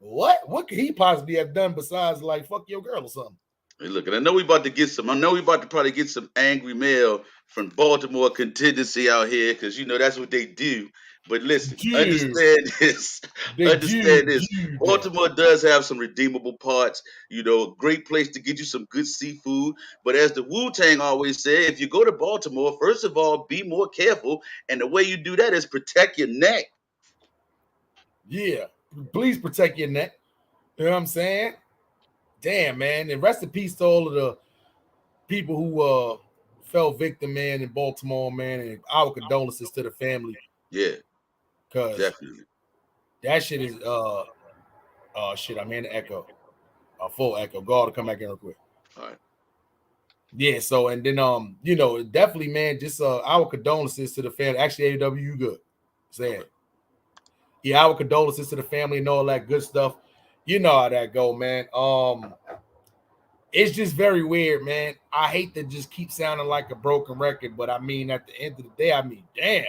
What could he possibly have done besides like fuck your girl or something? Hey, look, and I know we about to probably get some angry mail from Baltimore contingency out here because that's what they do. But listen, understand this. Understand this. Baltimore does have some redeemable parts. Great place to get you some good seafood. But as the Wu-Tang always said, if you go to Baltimore, first of all, be more careful. And the way you do that is protect your neck. Yeah, please protect your neck. You know what I'm saying? Damn, man. And rest in peace to all of the people who fell victim, man, in Baltimore, man. And our condolences to the family. Yeah. Cause definitely. That shit is shit, I'm in the echo. A full echo. Go to come back in real quick. All right. Yeah, so and then definitely, man, just our condolences to the family. Actually, AW, you good. Saying. Okay. Yeah, our condolences to the family and all that good stuff. You know how that go, man. It's just very weird, man. I hate to just keep sounding like a broken record, but I mean, at the end of the day, damn.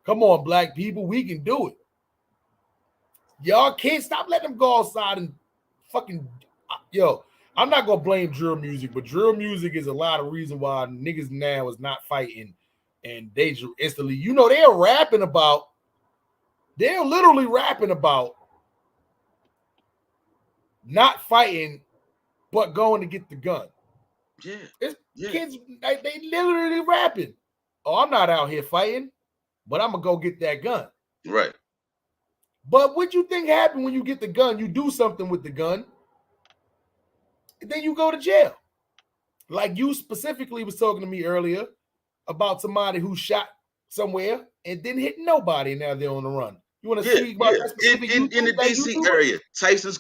Come on, black people, we can do it. Y'all can't stop letting them go outside and fucking I'm not gonna blame drill music, but drill music is a lot of reason why niggas now is not fighting and they instantly, they're literally rapping about not fighting, but going to get the gun. Yeah. Kids, they literally rapping. Oh, I'm not out here fighting, but I'm gonna go get that gun. Right. But what you think happened when you get the gun? You do something with the gun, and then you go to jail. Like you specifically was talking to me earlier about somebody who shot somewhere and didn't hit nobody, and now they're on the run. You want to Yeah, speak about that specific in the DC YouTuber? area, Tyson's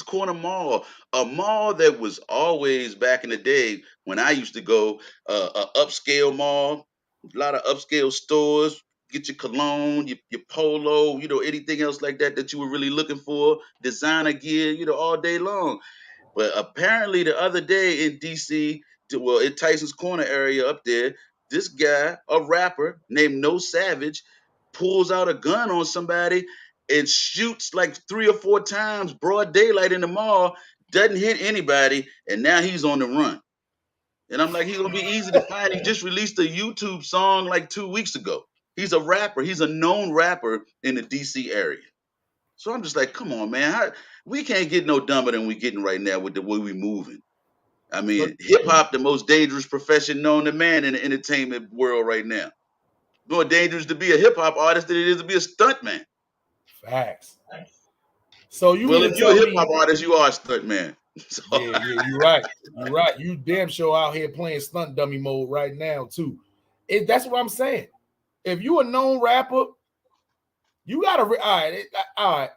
Corner Mall, a mall that was always back in the day when I used to go, a upscale mall, a lot of upscale stores. Get your cologne, your polo, anything else like that that you were really looking for, designer gear, all day long. But apparently, the other day in DC, well, in Tyson's Corner area up there, this guy, a rapper named No Savage, pulls out a gun on somebody and shoots like 3 or 4 times, broad daylight in the mall, doesn't hit anybody, and now he's on the run. And I'm like, he's gonna be easy to find. He just released a YouTube song like 2 weeks ago. He's a rapper. He's a known rapper in the DC area. So I'm just like, come on, man. We can't get no dumber than we getting right now with the way we moving. I mean, hip hop, the most dangerous profession known to man in the entertainment world right now. More dangerous to be a hip hop artist than it is to be a stunt man. Facts. So you Well, mean if to you're a tell hip me? hop artist, you are a stunt man. So, Yeah, you're right. You're right. You damn sure out here playing stunt dummy mode right now too. That's what I'm saying. If you a known rapper, you gotta. All right.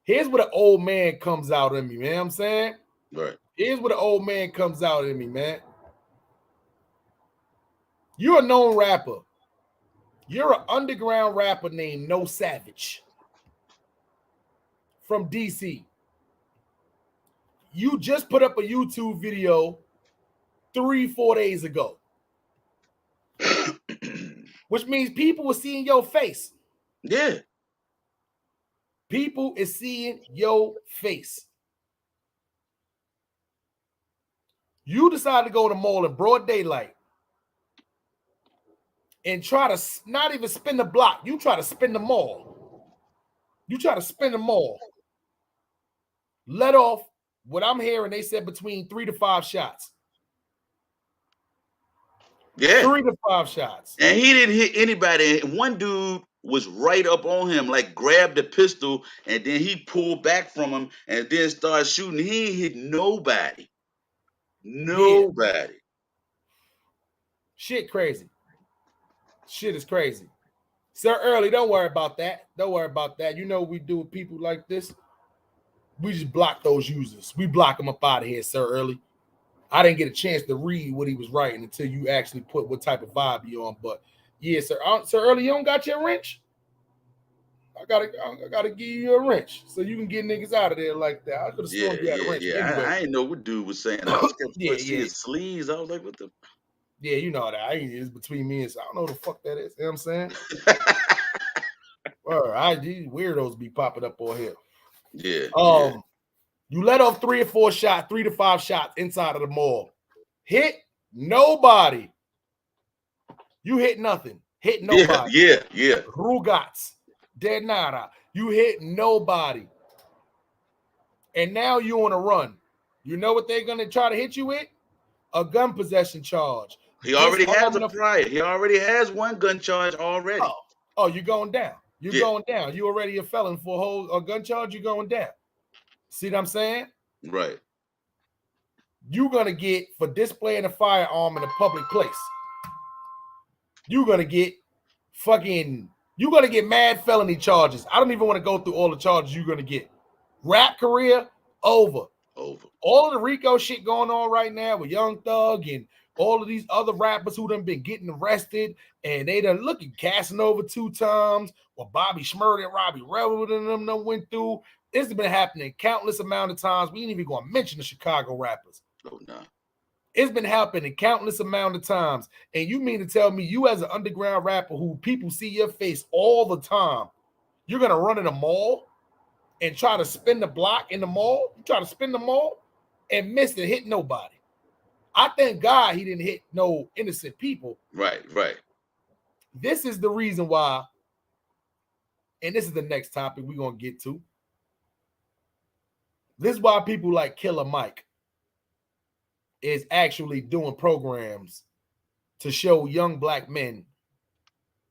Here's what an old man comes out in me, man. I'm saying. right. Here's what an old man comes out in me, man. You're a known rapper. You're an underground rapper named No Savage from DC. You just put up a YouTube video 3-4 days ago, which means people were seeing your face. Yeah. People is seeing your face. You decide to go to the mall in broad daylight and try to not even spin the block. You try to spin the mall. You try to spin the mall. Let off what I'm hearing. They said between 3 to 5 shots. Yeah. 3 to 5 shots. And he didn't hit anybody. One dude was right up on him, like grabbed the pistol, and then he pulled back from him and then started shooting. He ain't hit nobody. Nobody. Yeah. Shit crazy. Shit is crazy. Sir Early, don't worry about that. Don't worry about that. You know what we do with people like this? We just block those users. We block them up out of here, Sir Early. I didn't get a chance to read what he was writing until you actually put what type of vibe you on. But yeah, sir. Sir Early, you don't got your wrench? I gotta give you a wrench so you can get niggas out of there like that. I could have sworn you had a wrench. Anyway. I didn't know what dude was saying. I was seeing his sleeves. I was like, what the? Yeah, you know that. It's between me and I don't know what the fuck that is. You know what I'm saying? These weirdos be popping up on here. Yeah. You let off 3 or 4 shots, 3 to 5 shots inside of the mall. Hit nobody. You hit nothing. Hit nobody. Yeah. Rugats. De nada. You hit nobody. And now you on a run. You know what they're gonna try to hit you with? A gun possession charge. He already has a prior. He already has one gun charge already. Oh, you're going down. You're going down. You already a felon for a gun charge. You're going down. See what I'm saying? Right. You're gonna get for displaying a firearm in a public place. You're gonna get mad felony charges. I don't even want to go through all the charges you're gonna get. Rap career over. All of the Rico shit going on right now with Young Thug and all of these other rappers who done been getting arrested and they done looking Casanova 2 times or Bobby Shmurda and Robbie Rebel and them done went through. This has been happening countless amount of times. We ain't even going to mention the Chicago rappers. Oh, no. It's been happening countless amount of times. And you mean to tell me you as an underground rapper who people see your face all the time, you're going to run in a mall and try to spin the block in the mall? You try to spin the mall and miss and hit nobody. I thank God he didn't hit no innocent people. Right. This is the reason why, and this is the next topic we're going to get to. This is why people like Killer Mike is actually doing programs to show young black men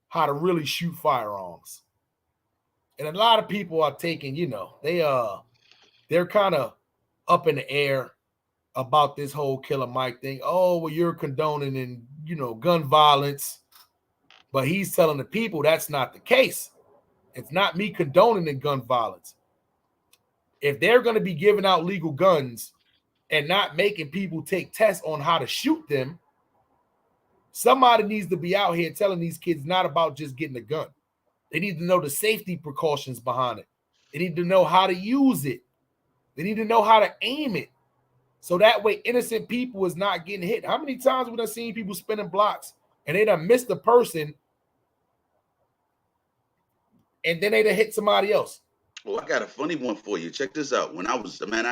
how to really shoot firearms. And a lot of people are taking, they're kind of up in the air about this whole Killer Mike thing. Oh, well, you're condoning gun violence. But he's telling the people that's not the case. It's not me condoning the gun violence. If they're going to be giving out legal guns and not making people take tests on how to shoot them, somebody needs to be out here telling these kids not about just getting a gun. They need to know the safety precautions behind it. They need to know how to use it. They need to know how to aim it. So that way innocent people is not getting hit. How many times we done seen people spinning blocks and they done missed the person and then they done hit somebody else? Well, I got a funny one for you. Check this out. When I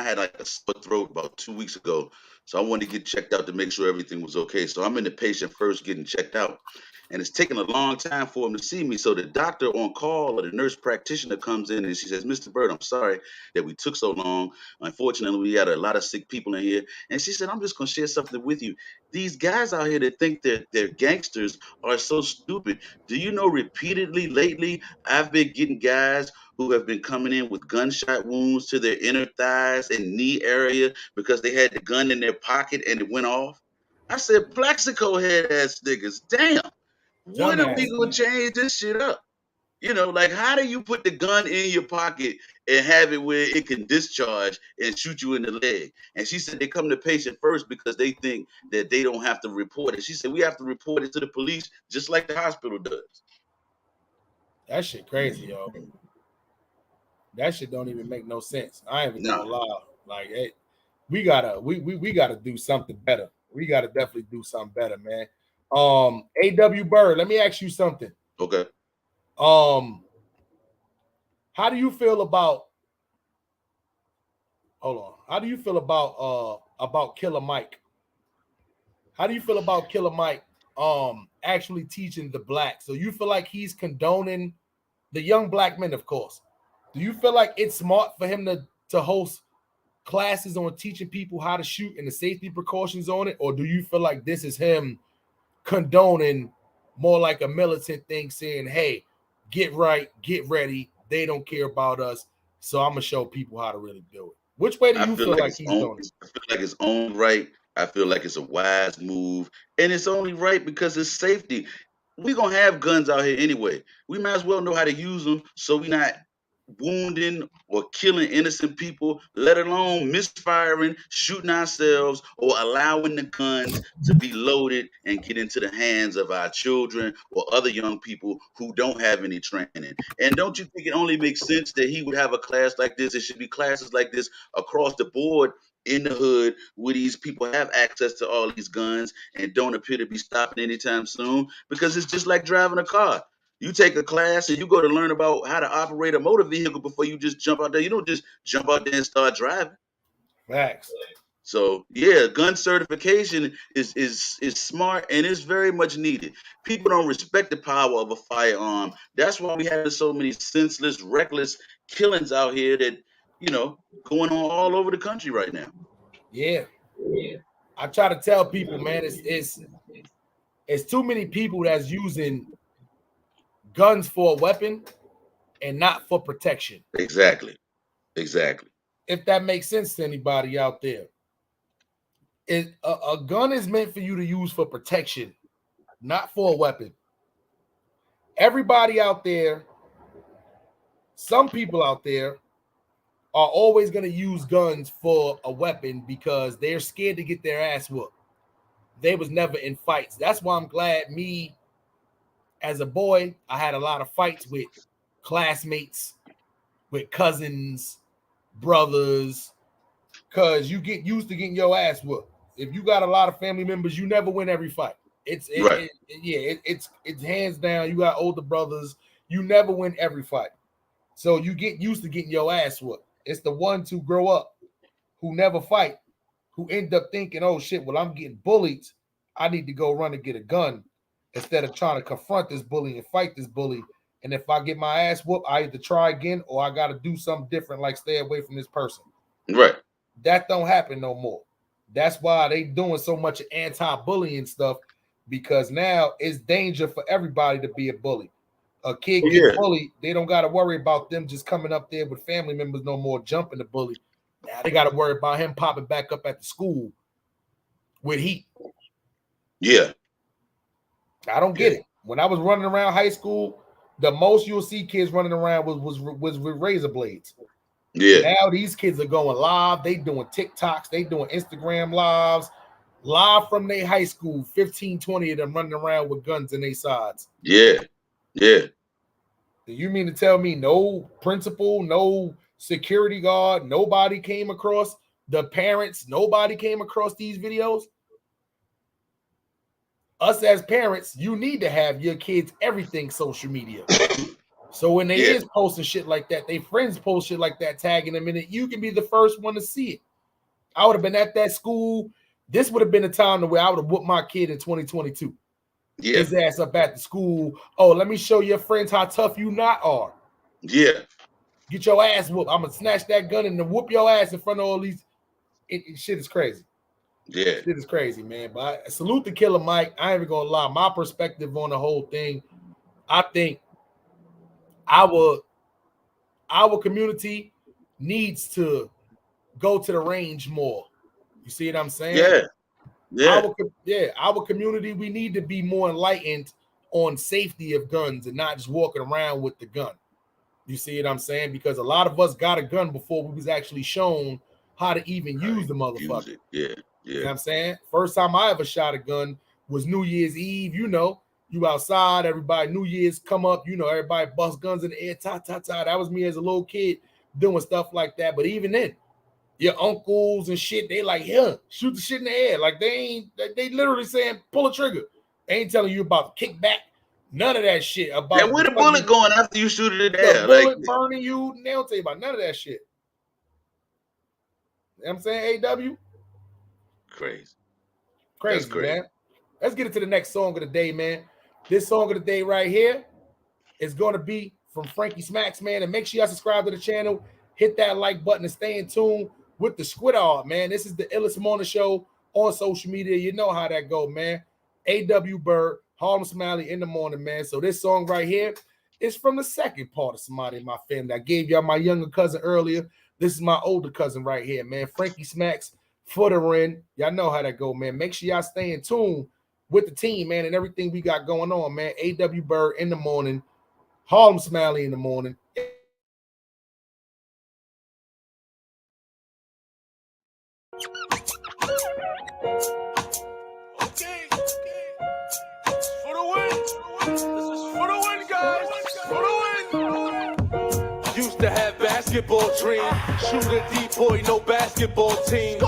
had like a sore throat about 2 weeks ago. So I wanted to get checked out to make sure everything was okay. So I'm in the patient first getting checked out. And it's taking a long time for him to see me. So the doctor on call or the nurse practitioner comes in and she says, Mr. Byrd, I'm sorry that we took so long. Unfortunately, we had a lot of sick people in here. And she said, I'm just going to share something with you. These guys out here that think they're gangsters are so stupid. Do you know repeatedly lately, I've been getting guys who have been coming in with gunshot wounds to their inner thighs and knee area because they had the gun in their pocket and it went off? I said, Plaxico head ass niggas, damn. When are we Dumbass. gonna change this shit up? Like how do you put the gun in your pocket and have it where it can discharge and shoot you in the leg? And she said they come to patient first because they think that they don't have to report it. She said we have to report it to the police just like the hospital does. That shit crazy, yo. That shit don't even make no sense. I ain't even Nah. gonna lie. Like, hey, we gotta do something better. We gotta definitely do something better, man. A.W. Byrd, let me ask you something. Okay. How do you feel about How do you feel about Killer Mike? How do you feel about Killer Mike actually teaching the blacks? So you feel like he's condoning the young black men, of course. Do you feel like it's smart for him to host classes on teaching people how to shoot and the safety precautions on it? Or do you feel like this is him condoning more like a militant thing, saying, hey, get right, get ready. They don't care about us. So I'm going to show people how to really do it. Which way do you feel like he's doing it? I feel like it's own right. I feel like it's a wise move. And it's only right because it's safety. We're gonna have guns out here anyway. We might as well know how to use them so we're not wounding or killing innocent people, let alone misfiring, shooting ourselves, or allowing the guns to be loaded and get into the hands of our children or other young people who don't have any training. And don't you think it only makes sense that he would have a class like this? It should be classes like this across the board in the hood where these people have access to all these guns and don't appear to be stopping anytime soon, because it's just like driving a car. You take a class and you go to learn about how to operate a motor vehicle before you just jump out there. You don't just jump out there and start driving. Facts. So yeah, gun certification is smart and it's very much needed. People don't respect the power of a firearm. That's why we have so many senseless, reckless killings out here that going on all over the country right now. Yeah. I try to tell people, man, it's too many people that's using guns for a weapon and not for protection. Exactly. If that makes sense to anybody out there. A gun is meant for you to use for protection, not for a weapon. Everybody out there, some people out there are always going to use guns for a weapon because they're scared to get their ass whooped. They was never in fights. That's why I'm glad me, as a boy, I had a lot of fights with classmates, with cousins, brothers, because you get used to getting your ass whooped. If you got a lot of family members, you never win every fight. It's hands down. You got older brothers, you never win every fight. So you get used to getting your ass whooped. It's the ones who grow up, who never fight, who end up thinking, oh shit, well, I'm getting bullied. I need to go run and get a gun instead of trying to confront this bully and fight this bully. And if I get my ass whooped, I either try again or I got to do something different, like stay away from this person. Right. That don't happen no more. That's why they doing so much anti-bullying stuff, because now it's danger for everybody to be a bully. A kid get bullied, they don't got to worry about them just coming up there with family members no more, jumping the bully. Now they got to worry about him popping back up at the school with heat. Yeah. I don't get it. When I was running around high school, the most you'll see kids running around was with razor blades. Yeah. Now these kids are going live. They doing TikToks. They doing Instagram lives. Live from their high school. 15, 20 of them running around with guns in their sides. Yeah. Yeah. Do you mean to tell me no principal, no security guard, nobody came across the parents, nobody came across these videos? Us as parents, you need to have your kids everything social media. So when they is posting shit like that, they friends post shit like that, tagging them in it, you can be the first one to see it. I would have been at that school. This would have been a time where I would have whooped my kid in 2022. Yeah. His ass up at the school. Oh, let me show your friends how tough you not are. Yeah. Get your ass whooped. I'm gonna snatch that gun and then whoop your ass in front of all these. Shit is crazy. Yeah. Shit is crazy, man. But I salute the Killer Mike. I ain't even gonna lie. My perspective on the whole thing, I think our community needs to go to the range more. You see what I'm saying? Yeah. Yeah. Our community, we need to be more enlightened on safety of guns and not just walking around with the gun. You see what I'm saying? Because a lot of us got a gun before we was actually shown how to even use the motherfucker. Yeah. You know what I'm saying? First time I ever shot a gun was New Year's Eve. You know, you outside, everybody, New Year's come up, you know, everybody bust guns in the air, ta. That was me as a little kid doing stuff like that. But even then, your uncles and shit, they like, yeah, shoot the shit in the air. Like they literally saying, pull a trigger. They ain't telling you about the kickback. None of that shit. About yeah, where the bullet going after you shoot it in the air? The bullet burning you. They don't tell you about none of that shit. You know what I'm saying, AW? Crazy, man. Let's get into the next song of the day, man. This song of the day right here is going to be from Frankie Smacks, man. And make sure y'all subscribe to the channel. Hit that like button and stay in tune with the Squid Art, man. This is the illest morning show on social media. You know how that go, man. A.W. Byrd, Harlem Smiley in the morning, man. So this song right here is from the second part of somebody in my family. I gave y'all my younger cousin earlier. This is my older cousin right here, man. Frankie Smacks for the Ren. Y'all know how that go, man. Make sure y'all stay in tune with the team, man, and everything we got going on, man. A.W. Byrd in the morning, Harlem Smiley in the morning. Okay. For the win. This is for the win, guys. For the win. Used to have basketball dreams. Shooter, D.U.I, no basketball team.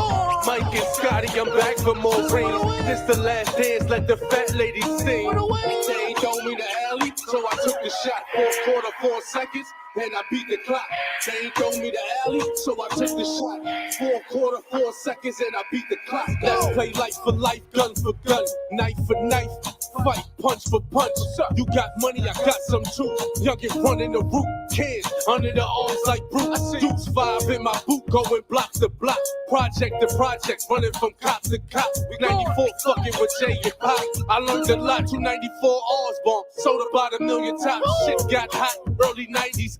Mike and Scotty, I'm back for more rings. This the last dance, let the fat lady sing. They ain't throw me the alley, so I took the shot. Fourth quarter, 4 seconds. And I beat the clock. They ain't throw me the alley, so I took the shot. Fourth quarter, 4 seconds, and I beat the clock. Let's play life for life, gun for gun, knife for knife, fight punch for punch. You got money, I got some too. Youngin' running the root, kids under the arms like brute. Deuce 5 in my boot, going block to block, project to project, running from cop to cop. 94 fucking with Jay and Pop. I learned a lot. 294 Osborne, sold about 1 million tops. Shit got hot, early 90s.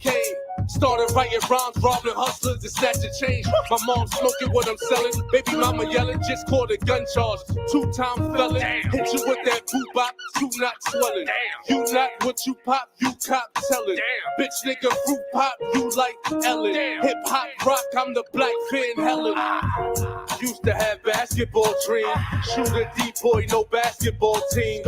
Started writing rhymes, robbing hustlers and snatching change. My mom smoking what I'm selling. Baby mama yelling, just caught a gun charge. 2-time felon. Hit you with that boot bop, you not swelling. You not what you pop, you cop telling. Bitch nigga fruit pop, you like Ellen. Hip hop rock, I'm the Black Van Helen. Used to have basketball dreams. Shooter, D.U.I, no basketball team.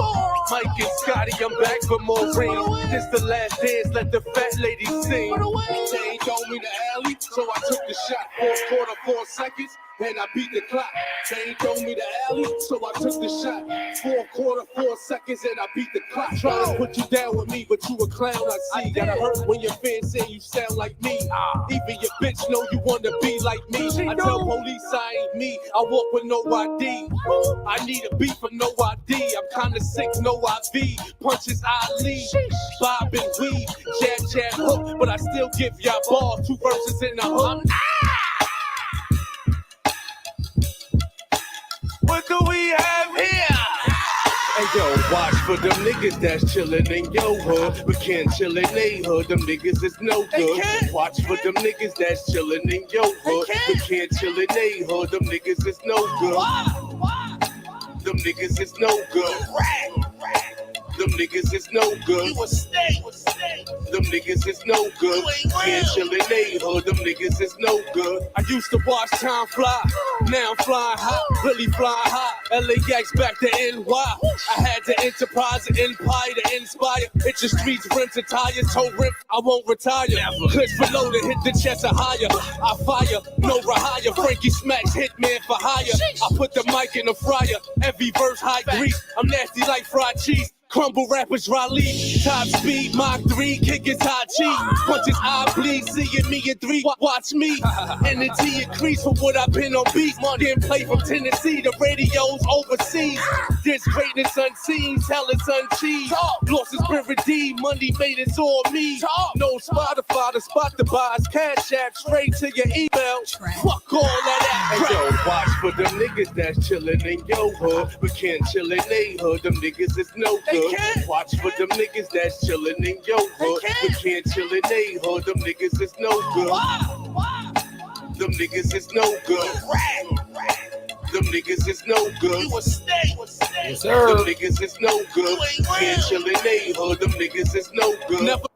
Mike and Scotty, I'm back for more rings. This the last dance, let the fat lady sing. They ain't throw me the alley, so I took the shot. Fourth quarter, 4 seconds, and I beat the clock. They ain't throw me the alley, so I took the shot. Fourth quarter, 4 seconds, and I beat the clock. Try to put you down with me, but you a clown, I see. Gotta hurt when your fans say you sound like me. Even your bitch know you wanna be like me. I tell police I ain't me, I walk with no ID. I need a beat for no ID. I'm kinda sick, no IV. Punches Ali, bob and weave, jab, hook. But I still give y'all balls, 2 verses in the hook. What do we have here? Hey yo, watch for them niggas that's chillin' in your hood, but can't chill in they hood. Them niggas is no good. Watch for them niggas that's chillin' in your hood, but can't chill in they hood. Them niggas is no good. Them niggas is no good. Them them niggas is no good. You a snake. Them niggas is no good. Can't chill in they hood, them niggas is no good. I used to watch time fly, now I'm flying high, really flying high. LAX back to NY. I had the enterprise and empire to inspire. Hit your streets, rims and tires, toe rim, I won't retire. Clips below to hit the chest or higher. I fire, no rehire. Frankie smacks, hitman for hire. I put the mic in the fryer, every verse high grease. I'm nasty like fried cheese. Crumble rappers, Raleigh, top speed, Mach 3, kick his high cheese. Punches eye bleed, seeing me in 3, watch me. Energy increase from what I've been on beat. Didn't play from Tennessee, the radio's overseas. This greatness unseen, talent's uncheesed. Losses been redeemed, money made it's all me. No Spotify, the spot to buy is Cash App, straight to your email. Fuck all that ass. Yo, watch for them niggas that's chillin' in your hood, but can't chill in they hood. Them niggas is no good. Watch for them niggas that's chillin' in your hood, but can't chill in they hood. Them niggas is no good. Them niggas is no good. Them niggas is no good. You a snake. Yes, sir. Them niggas is no good. Can't chill in they hood. Them niggas is no good. Never.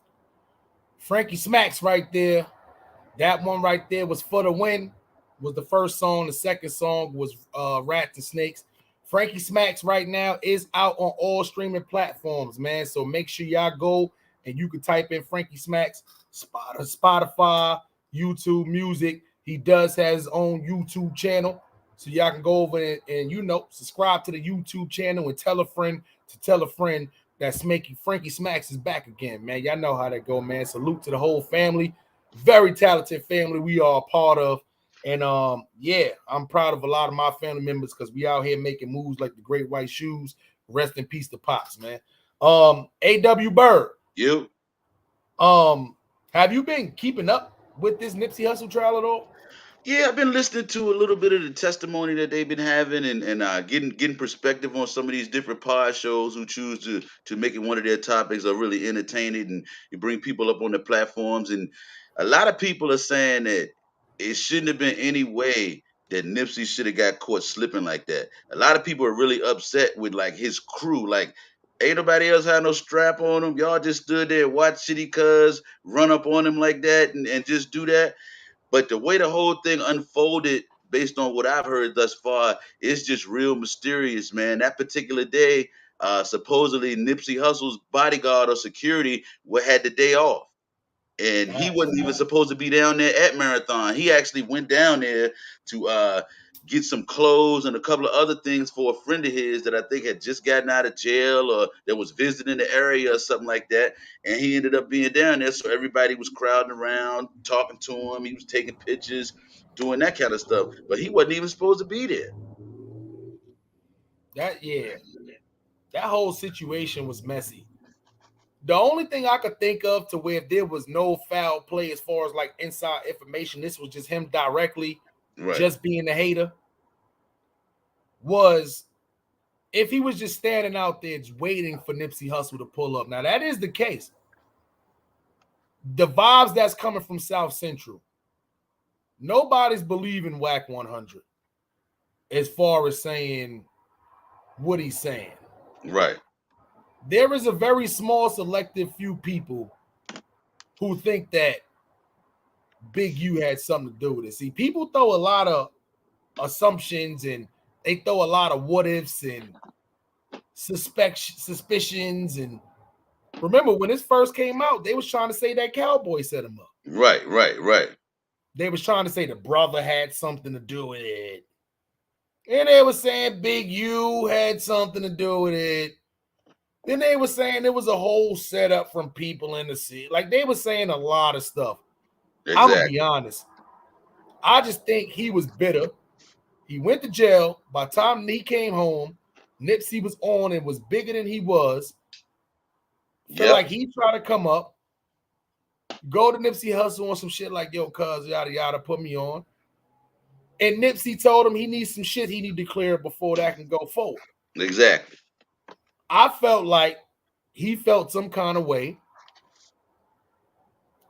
Frankie Smacks right there. That one right there was For the Win. Was the first song. The second song was Rats and Snakes. Frankie Smacks right now is out on all streaming platforms, man. So make sure y'all go and you can type in Frankie Smacks, Spotify, YouTube Music. He does have his own YouTube channel. So y'all can go over and you know, subscribe to the YouTube channel and tell a friend that Frankie Smacks is back again, man. Y'all know how that go, man. Salute to the whole family. Very talented family we are a part of. And yeah, I'm proud of a lot of my family members because we out here making moves like the Great White Shoes. Rest in peace to Pops, man. A.W. Byrd. You. Have you been keeping up with this Nipsey Hussle trial at all? Yeah, I've been listening to a little bit of the testimony that they've been having and getting perspective on some of these different pod shows who choose to make it one of their topics are really entertaining and you bring people up on the platforms. And a lot of people are saying that it shouldn't have been any way that Nipsey should have got caught slipping like that. A lot of people are really upset with like his crew. Like, ain't nobody else had no strap on him. Y'all just stood there and watched City Cuz run up on him like that and just do that. But the way the whole thing unfolded, based on what I've heard thus far, is just real mysterious, man. That particular day, supposedly Nipsey Hussle's bodyguard or security had the day off. And he wasn't even supposed to be down there at Marathon. He actually went down there to get some clothes and a couple of other things for a friend of his that I think had just gotten out of jail or that was visiting the area or something like that. And he ended up being down there. So everybody was crowding around, talking to him. He was taking pictures, doing that kind of stuff. But he wasn't even supposed to be there. That whole situation was messy. The only thing I could think of to where there was no foul play as far as like inside information, this was just him directly just being a hater, was if he was just standing out there just waiting for Nipsey Hussle to pull up. Now, that is the case. The vibes that's coming from South Central, nobody's believing Whack 100 as far as saying what he's saying. Right. There is a very small selective few people who think that Big U had something to do with it. See, people throw a lot of assumptions and they throw a lot of what ifs and suspicions. And remember, when this first came out, they was trying to say that Cowboy set him up. Right. They was trying to say the brother had something to do with it. And they were saying Big U had something to do with it. Then they were saying there was a whole setup from people in the city. Like, they were saying a lot of stuff. Exactly. I'm going to be honest. I just think he was bitter. He went to jail. By the time he came home, Nipsey was on and was bigger than he was. Feel like he tried to come up, go to Nipsey Hussle on some shit like, yo, cuz, yada, yada, put me on. And Nipsey told him he needs some shit he need to clear before that can go forward. Exactly. I felt like he felt some kind of way.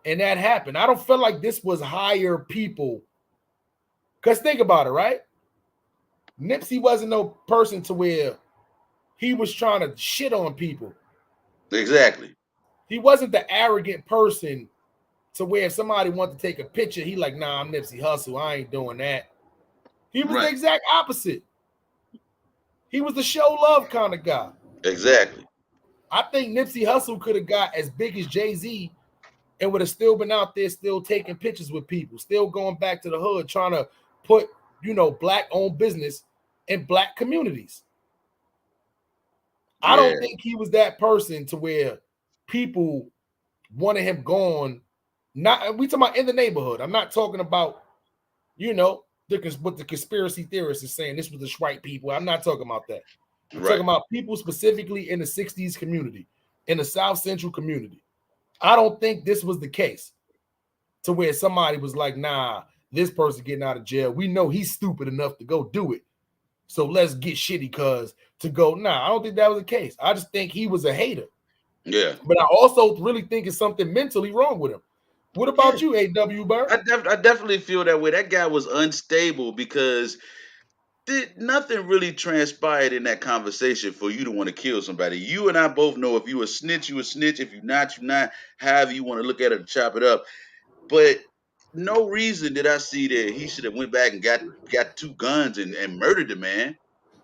And that happened. I don't feel like this was higher people. Because think about it, right? Nipsey wasn't no person to where he was trying to shit on people. Exactly. He wasn't the arrogant person to where if somebody wanted to take a picture, he like, nah, I'm Nipsey Hussle. I ain't doing that. He was the Right. exact opposite. He was the show love kind of guy. Exactly. I think Nipsey Hussle could have got as big as Jay-Z and would have still been out there still taking pictures with people, still going back to the hood, trying to put, black-owned business in black communities. I Yeah. don't think he was that person to where people wanted him gone. Not we talking about in the neighborhood. I'm not talking about, what the conspiracy theorists is saying. This was the white people. I'm not talking about that. I'm Right. talking about people specifically in the 60s community, in the South Central community. I don't think this was the case to where somebody was like, nah, this person getting out of jail. We know he's stupid enough to go do it. So let's get shitty cuz to go. Nah, I don't think that was the case. I just think he was a hater. Yeah. But I also really think it's something mentally wrong with him. What Yeah. about you, A.W. Byrd? I definitely feel that way. That guy was unstable because nothing really transpired in that conversation for you to want to kill somebody. You and I both know if you a snitch, you a snitch. If you're not, you're not. However you want to look at it and chop it up. But no reason did I see that he should have went back and got two guns and murdered the man.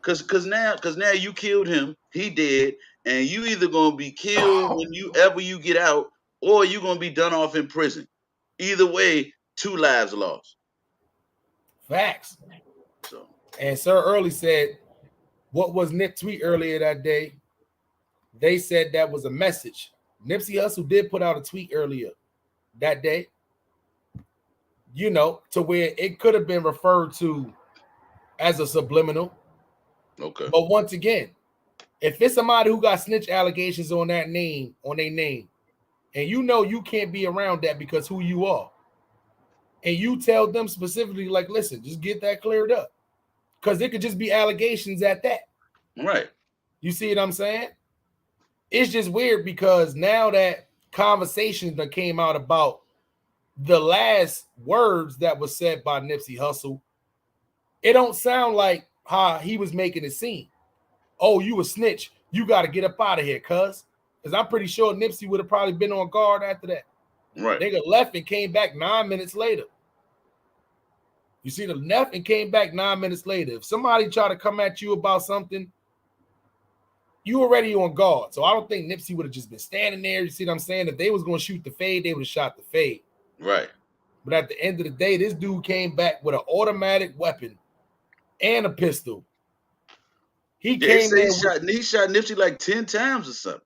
Cause now you killed him, he dead, and you either gonna be killed when you get out, or you gonna be done off in prison. Either way, two lives lost. Facts. So And Sir Early said, what was Nip tweet earlier that day? They said that was a message. Nipsey Hussle did put out a tweet earlier that day, to where it could have been referred to as a subliminal. okay. But once again, if it's somebody who got snitch allegations on their name, and you can't be around that because who you are, and you tell them specifically, like, listen, just get that cleared up. Because it could just be allegations at that. Right. You see what I'm saying? It's just weird because now that conversations that came out about the last words that was said by Nipsey Hussle, it don't sound like how he was making it seem. Oh, you a snitch. You got to get up out of here, cuz. Because I'm pretty sure Nipsey would have probably been on guard after that. Right. Nigga left and came back 9 minutes later. You see, the left and came back 9 minutes later. If somebody try to come at you about something, you already on guard. So I don't think Nipsey would have just been standing there. You see what I'm saying? If they was going to shoot the fade, they would have shot the fade. Right. But at the end of the day, this dude came back with an automatic weapon and a pistol. He They came say there he shot Nipsey like 10 times or something.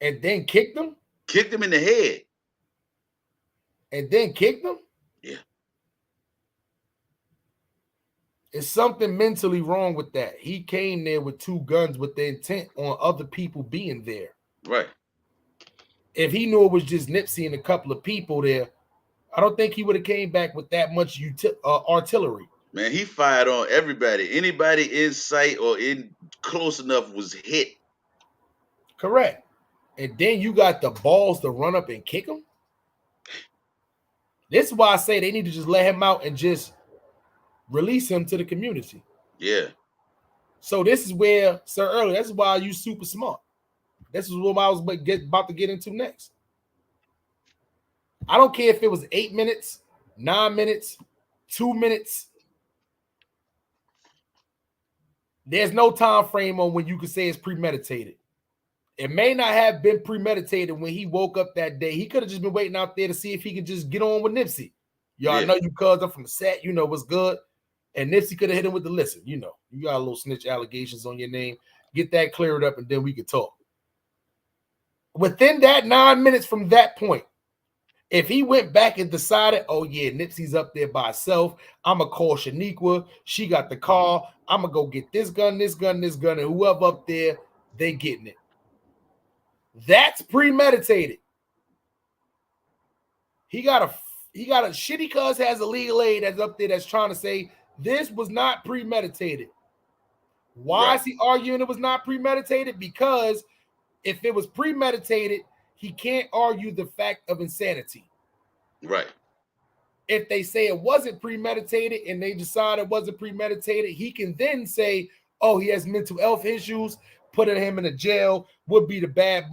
and then kicked him. Kicked him in the head. And then kicked him. Yeah. It's something mentally wrong with that. He came there with two guns with the intent on other people being there. Right. If he knew it was just Nipsey and a couple of people there, I don't think he would have came back with that much artillery. Man, he fired on everybody. Anybody in sight or in close enough was hit. Correct. And then you got the balls to run up and kick him. This is why I say they need to just let him out and just release him to the community. Yeah. So this is where, Sir Early, that's why you super smart. This is what I was about to get into next. I don't care if it was 8 minutes, 9 minutes, 2 minutes. There's no time frame on when you can say it's premeditated. It may not have been premeditated when he woke up that day. He could have just been waiting out there to see if he could just get on with Nipsey. Y'all know you cuz I'm from the set, you know what's good. And Nipsey could have hit him with the listen, you got a little snitch allegations on your name. Get that cleared up and then we could talk. Within that 9 minutes from that point, if he went back and decided, oh yeah, Nipsey's up there by himself, I'm going to call Shaniqua. She got the car. I'm going to go get this gun, and whoever up there, they getting it. That's premeditated. He got a shitty cuz has a legal aid that's up there that's trying to say this was not premeditated. Why is he arguing it was not premeditated? Because if it was premeditated, he can't argue the fact of insanity. Right. If they say it wasn't premeditated and they decide it wasn't premeditated, he can then say, oh, he has mental health issues, putting him in a jail would be the bad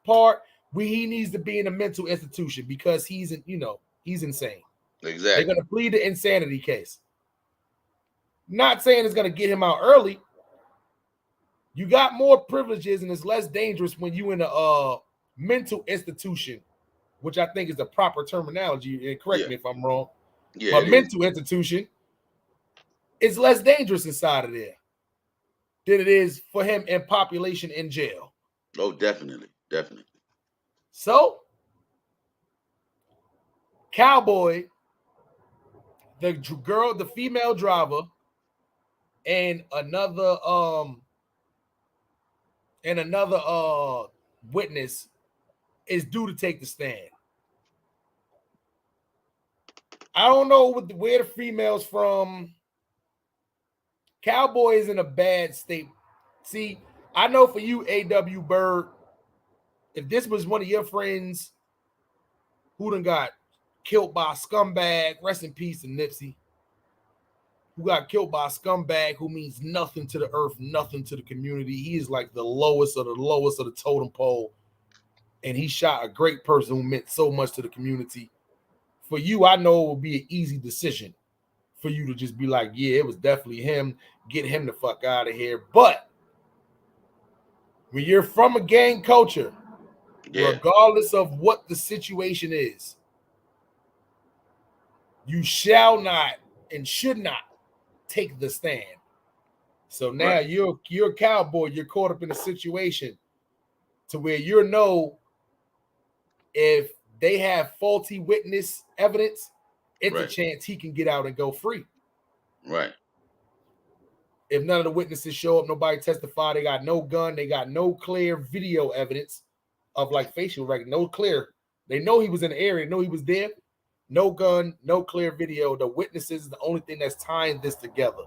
part. He needs to be in a mental institution because he's insane. Exactly. They're going to plead the insanity case. Not saying it's going to get him out early. You got more privileges and it's less dangerous when you in a mental institution, which I think is the proper terminology. And correct me if I'm wrong. Yeah, but mental institution, it's less dangerous inside of there than it is for him in population in jail. Oh, definitely. Definitely. So, Cowboy, the female driver, and another witness is due to take the stand. I don't know where the female's from. Cowboy is in a bad state. See, I know for you, A.W. Byrd, if this was one of your friends who done got killed by a scumbag, rest in peace to Nipsey, who got killed by a scumbag who means nothing to the earth, nothing to the community. He is like the lowest of the totem pole. And he shot a great person who meant so much to the community. For you, I know it would be an easy decision for you to just be like, yeah, it was definitely him. Get him the fuck out of here. But when you're from a gang culture, regardless of what the situation is, you shall not and should not take the stand. So now you're a cowboy. You're caught up in a situation to where you know if they have faulty witness evidence, it's a chance he can get out and go free. Right. If none of the witnesses show up, nobody testify, they got no gun, they got no clear video evidence of like facial record, no clear. They know he was in the area, know he was there. No gun, no clear video. The witnesses is the only thing that's tying this together.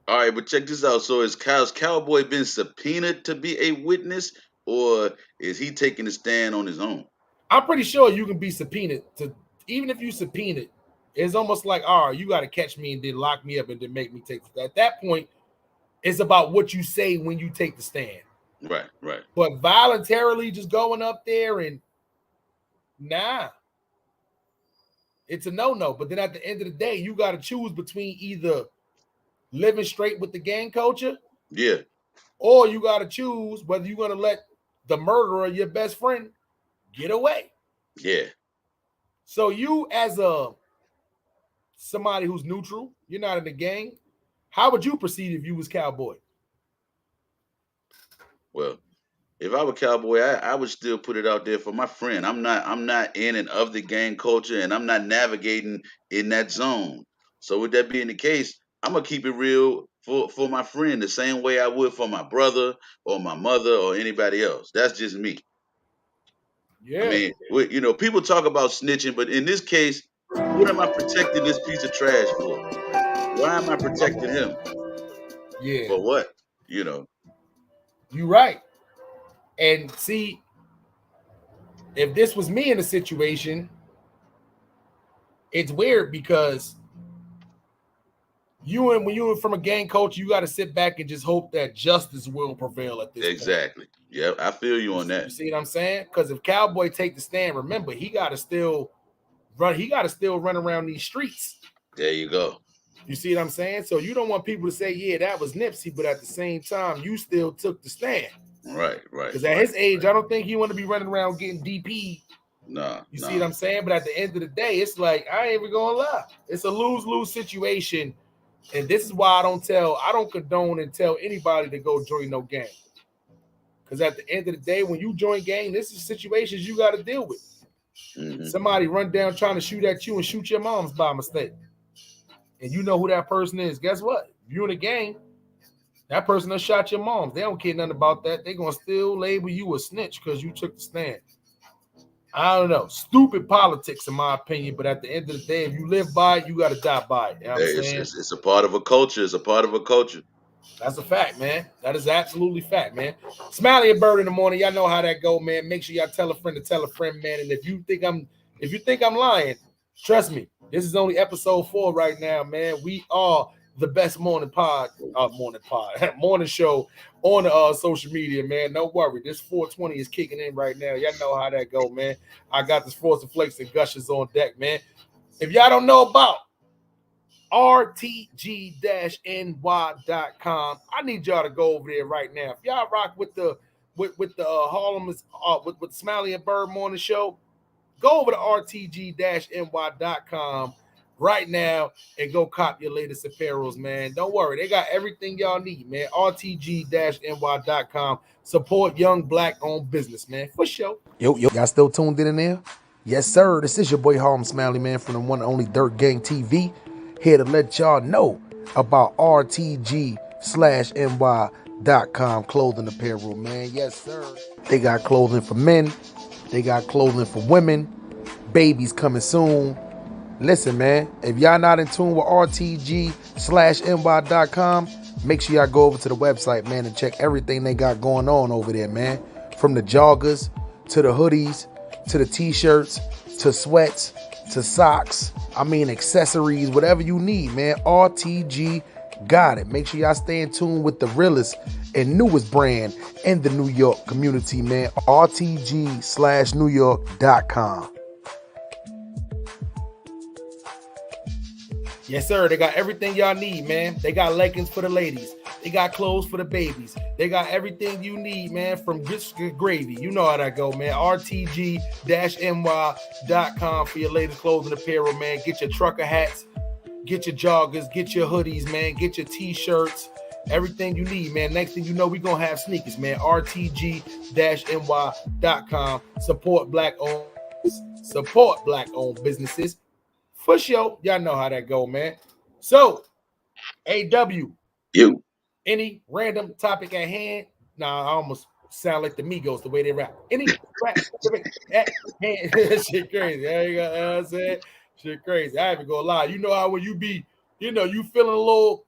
All right, but check this out. So has Cowboy been subpoenaed to be a witness, or is he taking a stand on his own? I'm pretty sure you can be subpoenaed to, even if you subpoenaed, it's almost like, all right, you got to catch me and then lock me up and then make me take the stand. At that point, it's about what you say when you take the stand. Right, right. But voluntarily just going up there and it's a no-no. But then at the end of the day, you got to choose between either living straight with the gang culture, or you got to choose whether you're going to let the murderer, your best friend, get away. Yeah. So you, as somebody who's neutral, you're not in the gang, how would you proceed if you was Cowboy? Well, if I were Cowboy, I would still put it out there for my friend. I'm not in and of the gang culture, and I'm not navigating in that zone. So with that being the case, I'm gonna keep it real for my friend the same way I would for my brother or my mother or anybody else. That's just me. Yeah. I mean, people talk about snitching, but in this case, what am I protecting this piece of trash for? Why am I protecting him? Yeah. For what? You're right. And see, if this was me in a situation, it's weird because when you're from a gang culture, you got to sit back and just hope that justice will prevail at this point. Exactly. Yeah, I feel you on that. You see what I'm saying? Because if Cowboy take the stand, remember, he got to still run around these streets. There you go. You see what I'm saying? So you don't want people to say, yeah, that was Nipsey, but at the same time, you still took the stand. Right. Because at his age, I don't think he want to be running around getting DP. You see what I'm saying? But at the end of the day, it's like, I ain't even gonna lie. It's a lose-lose situation. And this is why I don't condone and tell anybody to go join no gang. Because at the end of the day, when you join gang, this is situations you got to deal with. Mm-hmm. Somebody run down trying to shoot at you and shoot your moms by mistake. And you know who that person is. Guess what? If you're in a gang, that person that shot your moms, they don't care nothing about that. They're going to still label you a snitch because you took the stand. I don't know. Stupid politics, in my opinion. But at the end of the day, if you live by it, you got to die by it. You know what I'm saying? It's a part of a culture. It's a part of a culture. That's a fact, man. That is absolutely fact, man. Smiley and Byrd in the morning. Y'all know how that go, man. Make sure y'all tell a friend to tell a friend, man. And if you think I'm lying, trust me. This is only episode 4 right now, man. We are the best morning show on the social media, man. Don't worry, this 420 is kicking in right now. Y'all know how that go, man. I got this Frosted Flakes and Gushers on deck, man. If y'all don't know about rtg-ny.com, I need y'all to go over there right now. If y'all rock with the Harlem with Smiley and Byrd morning show, go over to rtg-ny.com right now and go cop your latest apparels, man. Don't worry, they got everything y'all need, man. rtg-ny.com. Support young black-owned business, man. For sure. Yo, y'all still tuned in there? Yes, sir. This is your boy Harlem Smiley, man, from the one and only Dirt Gang TV. Here to let y'all know about rtg-ny.com clothing apparel, man. Yes, sir. They got clothing for men. They got clothing for women. Babies coming soon. Listen, man, if y'all not in tune with rtg-ny.com, make sure y'all go over to the website, man, and check everything they got going on over there, man. From the joggers to the hoodies to the t-shirts to sweats to socks. I mean, accessories, whatever you need, man. RTG got it. Make sure y'all stay in tune with the realest and newest brand in the New York community, man. rtg-newyork.com. Yes, sir. They got everything y'all need, man. They got leggings for the ladies. They got clothes for the babies. They got everything you need, man, from grits to gravy. You know how that go, man. rtg-ny.com for your latest clothing apparel, man. Get your trucker hats, get your joggers, get your hoodies, man. Get your t-shirts, everything you need, man. Next thing you know, we're going to have sneakers, man. rtg-ny.com. Support black-owned businesses. For sure. Y'all know how that go, man. So, AW. You. Any random topic at hand? Nah, I almost sound like the Migos the way they rap. Any rap at hand? Shit crazy. There you go. You know what I'm saying? Shit crazy. I ain't even gonna lie. You know how when you be, you feeling a little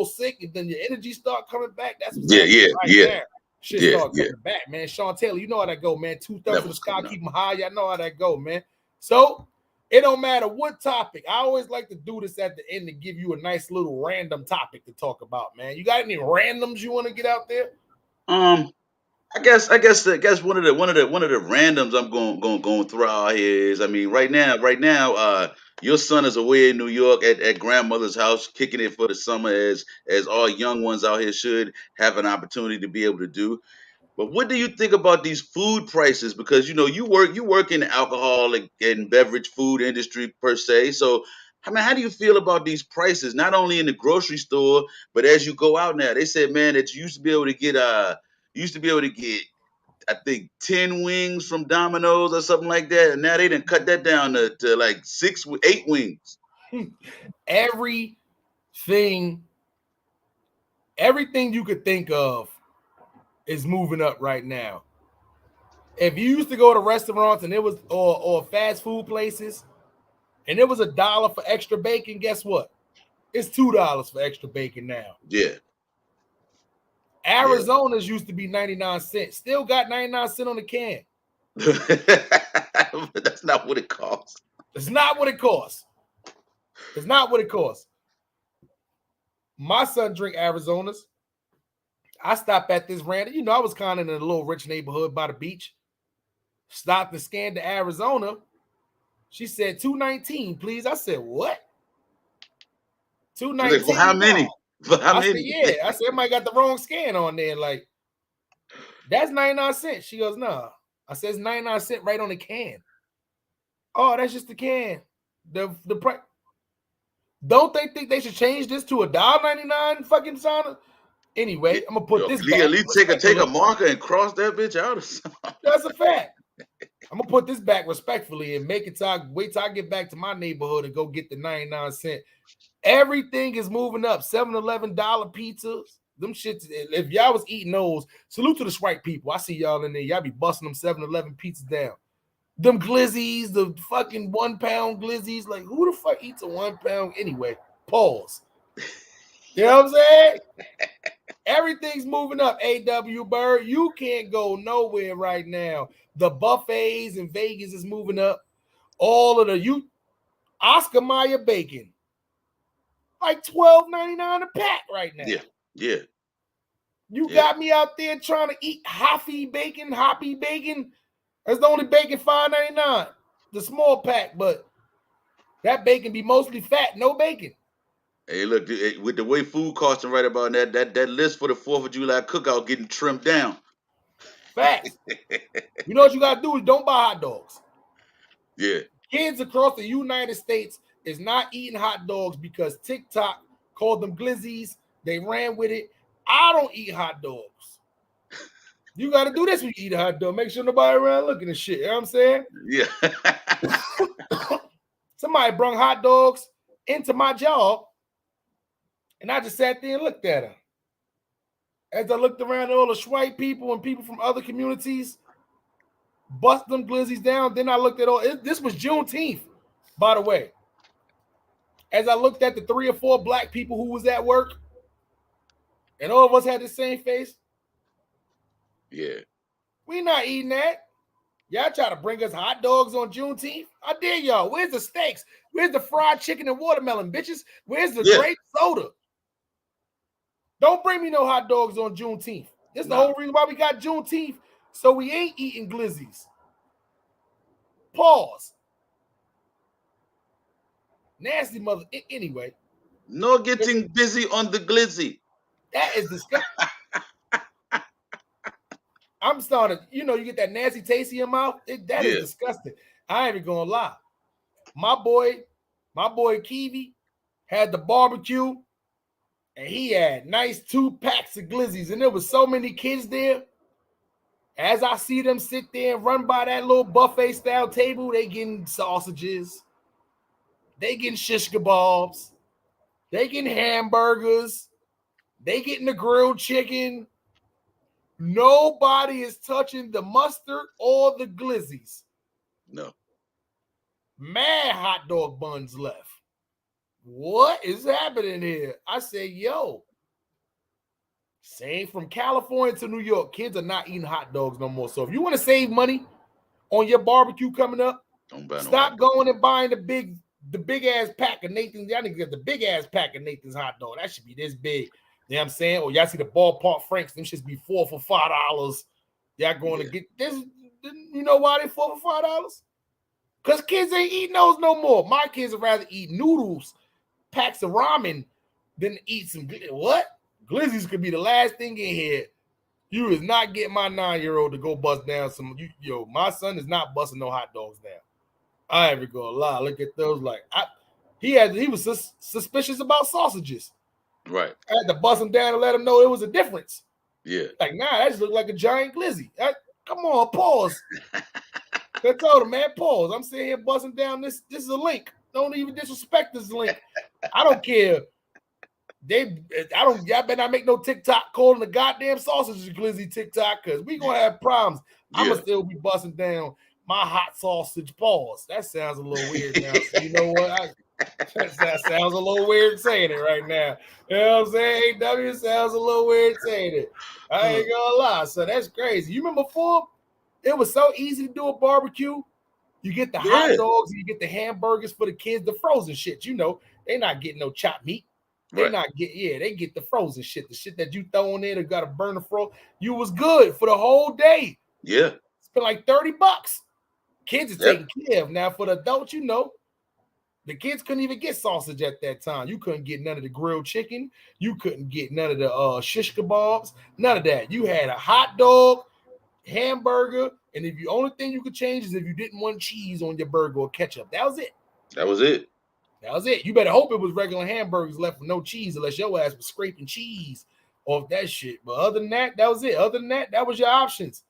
sick, and then your energy start coming back. That's what's happening now. Shit start coming back, man. Sean Taylor, you know how that go, man. 2/3 of the sky, keep them high. Y'all know how that go, man. So it don't matter what topic. I always like to do this at the end to give you a nice little random topic to talk about, man. You got any randoms you want to get out there? I guess one of the randoms I'm going throw out here is, I mean, right now, your son is away in New York at grandmother's house, kicking it for the summer, as all young ones out here should have an opportunity to be able to do. But what do you think about these food prices? Because you work in the alcohol and beverage food industry per se. So I mean, how do you feel about these prices? Not only in the grocery store, but as you go out now. They said, man, that you used to be able to get I think 10 wings from Domino's or something like that, and now they done cut that down to like 8 wings. Everything you could think of is moving up right now. If you used to go to restaurants and it was or fast food places and it was $1 for extra bacon, guess what? It's $2 for extra bacon now. Yeah. Arizona's used to be 99 cents. Still got 99 cents on the can. But that's not what it costs. It's not what it costs. It's not what it costs. My son drink Arizona's. I stopped at this random. I was kind of in a little rich neighborhood by the beach. Stopped and scanned the Arizona. She said $2.19, please. I said, what? $2.19. For how many? For how many? Said, yeah. I said, everybody got the wrong scan on there. Like, that's 99 cents. She goes, nah. I said, it's 99 cents right on the can. Oh, that's just the can. The price. Don't they think they should change this to $1.99 fucking sauna? Anyway, I'm gonna put this back. At least take a marker and cross that bitch out or something. That's a fact. I'm gonna put this back respectfully and make it wait till I get back to my neighborhood and go get the 99 cent. Everything is moving up. 7-Eleven pizzas. Them shits. If y'all was eating those, salute to the Swipe people. I see y'all in there. Y'all be busting them 7-Eleven pizzas down. Them glizzies, the fucking 1 pound glizzies. Like, who the fuck eats a 1 pound? Anyway, pause. You know what I'm saying? Everything's moving up, A.W. Byrd. You can't go nowhere right now. The buffets in Vegas is moving up. All of Oscar Mayer bacon. like $12.99 a pack right now. Yeah. You got me out there trying to eat hoppy bacon. That's the only bacon, $5.99. The small pack, but that bacon be mostly fat, no bacon. Hey, look, with the way food costing right about that list for the 4th of July cookout getting trimmed down. Facts. You know what you gotta do is don't buy hot dogs. Yeah. Kids across the United States is not eating hot dogs because TikTok called them glizzies. They ran with it. I don't eat hot dogs. You got to do this when you eat a hot dog. Make sure nobody around looking at shit. You know what I'm saying? Yeah. Somebody brung hot dogs into my job, and I just sat there and looked at them. As I looked around at all the white people and people from other communities, bust them glizzies down. Then I looked at this was Juneteenth, by the way. As I looked at the 3 or 4 black people who was at work, and all of us had the same face. Yeah. We not eating that. Y'all try to bring us hot dogs on Juneteenth? I dare y'all. Where's the steaks? Where's the fried chicken and watermelon, bitches? Where's the grape soda? Don't bring me no hot dogs on Juneteenth. This is the whole reason why we got Juneteenth, so we ain't eating glizzies. Pause. Nasty mother. Anyway. No getting busy on the glizzy. That is disgusting. I'm starting to, you get that nasty taste in your mouth. That is disgusting. I ain't even gonna lie. My boy Kiwi had the barbecue, and he had nice 2 packs of glizzies, and there was so many kids there. As I see them sit there and run by that little buffet style table, they getting sausages, they getting shish kebabs, they getting hamburgers, they getting the grilled chicken. Nobody is touching the mustard or the glizzies. No. Mad hot dog buns left. What is happening here? I say, yo. Same from California to New York. Kids are not eating hot dogs no more. So if you want to save money on your barbecue coming up, stop going and buying the big ass pack of Nathan's. Y'all need to get the big ass pack of Nathan's hot dog. That should be this big. You know what I'm saying? Or y'all see the ballpark Franks, them should be 4 for $5. Y'all going to get this. You know why they 4 for $5? Because kids ain't eating those no more. My kids would rather eat noodles, packs of ramen, than eat some what? Glizzies could be the last thing in here. You is not getting my 9-year-old to go bust down some. My son is not busting no hot dogs down. I ain't even gonna lie. Look at those. Like he was suspicious about sausages. Right. I had to bust him down and let him know it was a difference. Yeah. Like, that just looked like a giant glizzy. Come on, pause. I told him, man, pause. I'm sitting here busting down. This is a link. Don't even disrespect this link. I don't care. Y'all better not make no TikTok calling the goddamn sausage glizzy TikTok, because we gonna have problems. I'm gonna still be busting down my hot sausage. Pause. That sounds a little weird now. So you know what? That sounds a little weird saying it right now. You know what I'm saying? AW sounds a little weird saying it. I ain't gonna lie. So that's crazy. You remember before? It was so easy to do a barbecue. You get the hot dogs, and you get the hamburgers for the kids, the frozen shit. They not getting no chopped meat. They get the frozen shit, the shit that you throw in there that got to burn the frozen. You was good for the whole day. Yeah. Spent like $30. Kids are taken care of. Now for the adults, the kids couldn't even get sausage at that time. You couldn't get none of the grilled chicken. You couldn't get none of the shish kebabs. None of that. You had a hot dog, hamburger, and if the only thing you could change is if you didn't want cheese on your burger or ketchup. That was it. That was it. That was it. You better hope it was regular hamburgers left with no cheese, unless your ass was scraping cheese off that shit. But other than that, that was it. Other than that, that was your options.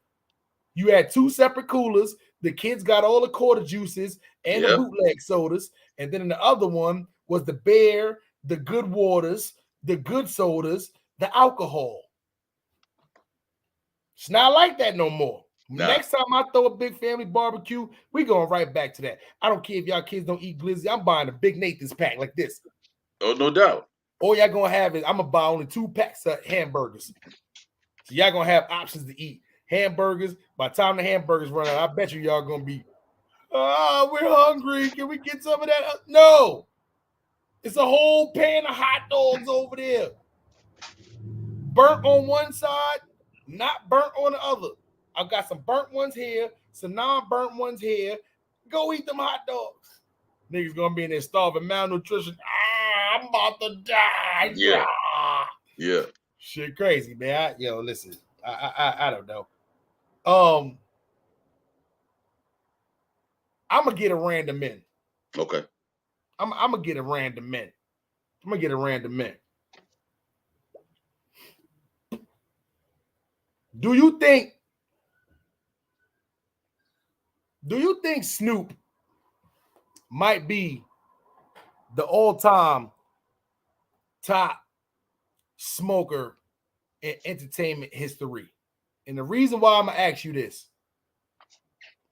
You had 2 separate coolers. The kids got all the quarter juices and the bootleg sodas. And then in the other one was the beer, the good waters, the good sodas, the alcohol. It's not like that no more. Next time I throw a big family barbecue, we going right back to that. I don't care if y'all kids don't eat glizzy. I'm buying a big Nathan's pack like this. Oh, no doubt. All y'all gonna have is I'm gonna buy only 2 packs of hamburgers. So y'all gonna have options to eat. Hamburgers. By the time the hamburgers run out, I bet y'all gonna be, we're hungry. Can we get some of that? No. It's a whole pan of hot dogs over there. Burnt on one side, not burnt on the other. I've got some burnt ones here, some non-burnt ones here. Go eat them hot dogs. Niggas gonna be in there starving, malnutrition. I'm about to die. Yeah. Yeah. Shit crazy, man. Listen, I don't know. I'm gonna get a random in. Okay. I'm gonna get a random in. I'm gonna get a random in. Do you think Snoop might be the all-time top smoker in entertainment history? And the reason why I'm gonna ask you this,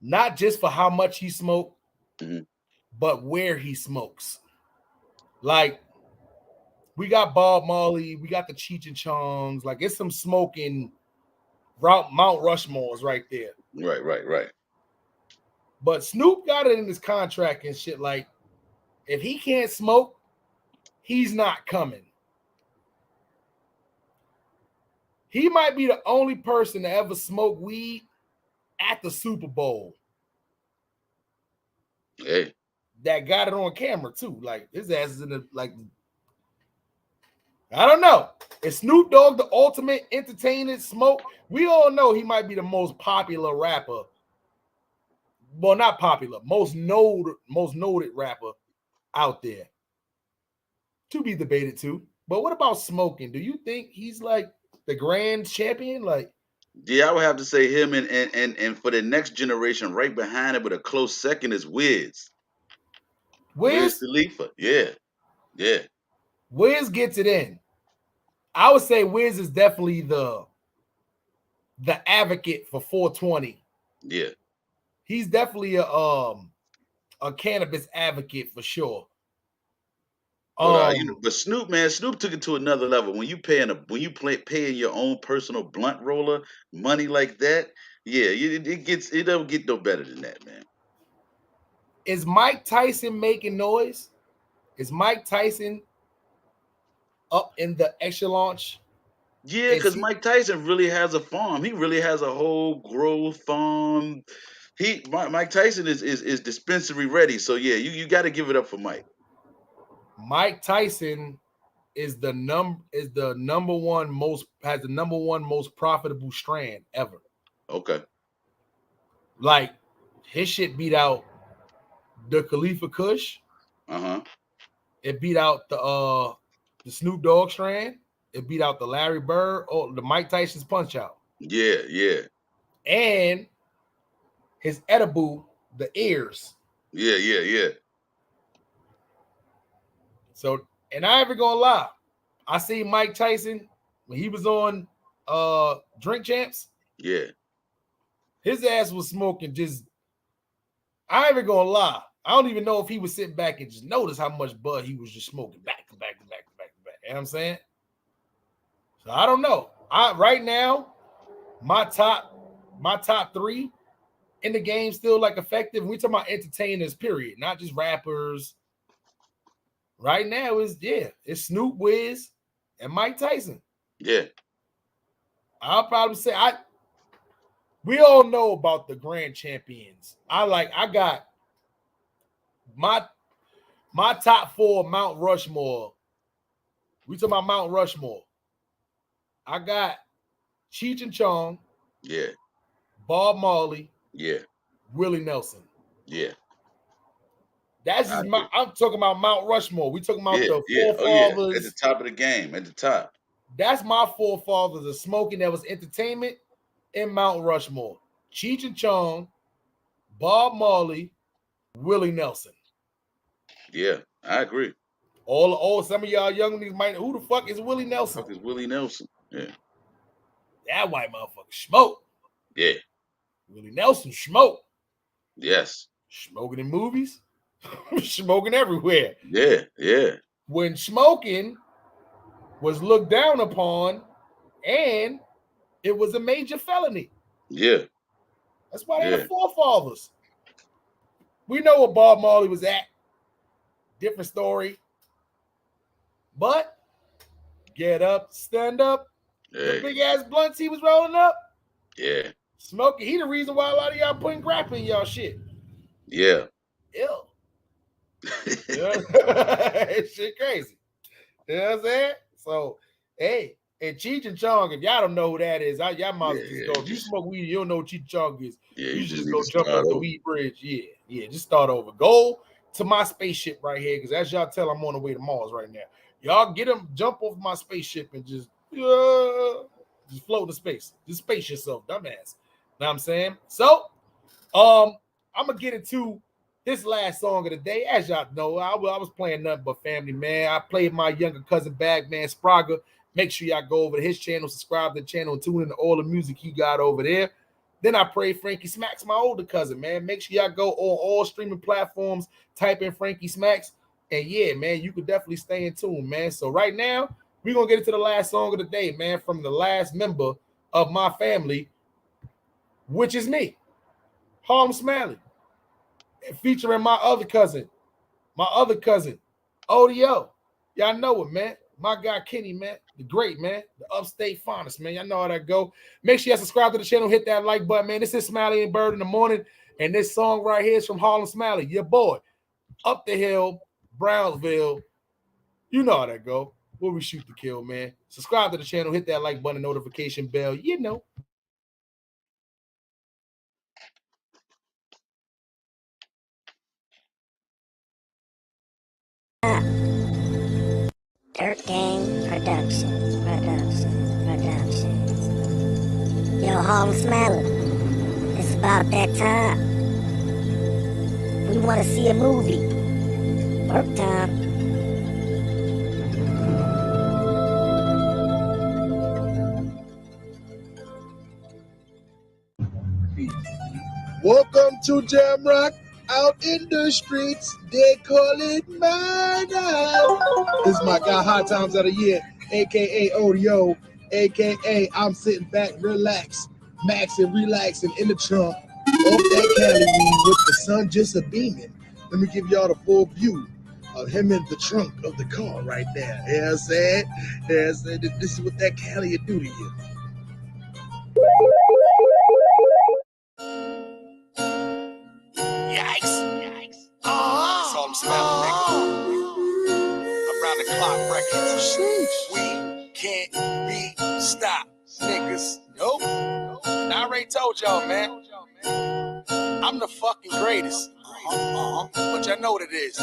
not just for how much he smoked, but where he smokes. Like, we got Bob Marley, we got the Cheech and Chongs, like it's some smoking Mount Rushmore's right there. Right. But Snoop got it in his contract and shit. Like, if he can't smoke, he's not coming. He might be the only person to ever smoke weed at the Super Bowl. Hey. That got it on camera too. Like, his ass is in the, like, I don't know. Is Snoop Dogg the ultimate entertainer smoke? We all know he might be the most popular rapper. Well, not popular, most noted rapper out there. To be debated too. But what about smoking? Do you think he's like the grand champion? Like, yeah, I would have to say him, and for the next generation, right behind it, with a close second, is Wiz. Wiz Khalifa. Yeah. Wiz gets it in. I would say Wiz is definitely the advocate for 420. Yeah. He's definitely a cannabis advocate for sure. But but Snoop, man, Snoop took it to another level. When you paying your own personal blunt roller money like that, yeah, it don't get no better than that, man. Is Mike Tyson making noise? Is Mike Tyson up in the echelon? Yeah, because Mike Tyson really has a farm. He really has a whole grow farm. Mike Tyson is dispensary ready. So yeah, you got to give it up for Mike. Mike Tyson is the number one most profitable strand ever. Okay. Like, his shit beat out the Khalifa Kush. It beat out the Snoop Dogg strand. It beat out the Larry Byrd or the Mike Tyson's Punch Out. Yeah. And his edible, the ears. Yeah. So, and I ain't even gonna lie, I see Mike Tyson when he was on Drink Champs. Yeah. His ass was smoking just, I ain't even gonna lie. I don't even know if he was sitting back and just notice how much bud he was just smoking back to back. You know what I'm saying? So I don't know. Right now, my top 3 in the game still like effective. We talking about entertainers, period, not just rappers. Right now it's Snoop, Wiz, and Mike Tyson. Yeah. I'll probably say we all know about the grand champions. I got my top 4 Mount Rushmore. We talking about Mount Rushmore. I got Cheech and Chong. Yeah. Bob Marley. Yeah. Willie Nelson. Yeah. That's just I'm talking about Mount Rushmore. We talking about the forefathers. At the top of the game, at the top. That's my forefathers of smoking that was entertainment in Mount Rushmore. Cheech and Chong, Bob Marley, Willie Nelson. Yeah, I agree. All some of y'all young niggas might know who the fuck is Willie Nelson. Who the fuck is Willie Nelson? Yeah. That white motherfucker smoke. Yeah. Willie Nelson smoke. Yes. Smoking in movies. Smoking everywhere. Yeah. When smoking was looked down upon and it was a major felony. Yeah. That's why they're the forefathers. We know where Bob Marley was at. Different story. But get up, stand up. The Hey, big ass blunts he was rolling up, yeah, smoking. He the reason why a lot of y'all putting grappa in y'all shit. yeah. Ew. Yeah. Shit crazy. You know what I'm saying? So, hey, and Cheech and Chong, if y'all don't know who that is, y'all might as well just Yeah. go. If you smoke weed, you don't know what Cheech and Chong is. Yeah, You you should just just need go to jump start off the over. weed bridge. Yeah, just start over. Go to my spaceship right here, because as y'all tell, I'm on the way to Mars right now. Y'all get them, jump off my spaceship and just float in space. Just space yourself, dumbass. Know what I'm saying? So, I'm gonna get into this last song of the day. As y'all know, I was playing nothing but family, man. I played my younger cousin back, man, Spraga. Make sure y'all go over to his channel, subscribe to the channel, and tune in to all the music he got over there. Then I pray Frankie Smacks, my older cousin, man. Make sure y'all go on all streaming platforms, type in Frankie Smacks. And yeah, man, you could definitely stay in tune, man. So right now, we're gonna get into the last song of the day, man, from the last member of my family, which is me, Harlem Smiley, and featuring my other cousin, ODO. Y'all know it, man. My guy Kenny, man, the great, man, the upstate finest, man. Y'all know how that go. Make sure you subscribe to the channel, hit that like button, man. This is Smiley and Byrd in the morning, and this song right here is from Harlem Smiley, your boy, up the hill, Brownsville. You know how that go. Where we shoot to kill, man. Subscribe to the channel, hit that like button, notification bell. You know. Dirt Gang Production. Yo, Harlem Smiley, it's about that time. We want to see a movie. Work time. Welcome to Jamrock. Out in the streets, they call it murder. This is my guy, Hot Times of the Year, aka Odio, aka I'm sitting back, relax, maxing, relaxing in the trunk of that Cali weed with the sun just a beaming. Let me give y'all the full view of him in the trunk of the car right there. You know what I'm saying? You know what I'm saying? This is what that Cali will do to you. Yikes. So I'm smelling, nigga. Around the clock records. We can't be stopped, niggas. Nope. I already told y'all, man. I'm the fucking greatest. But y'all know what it is.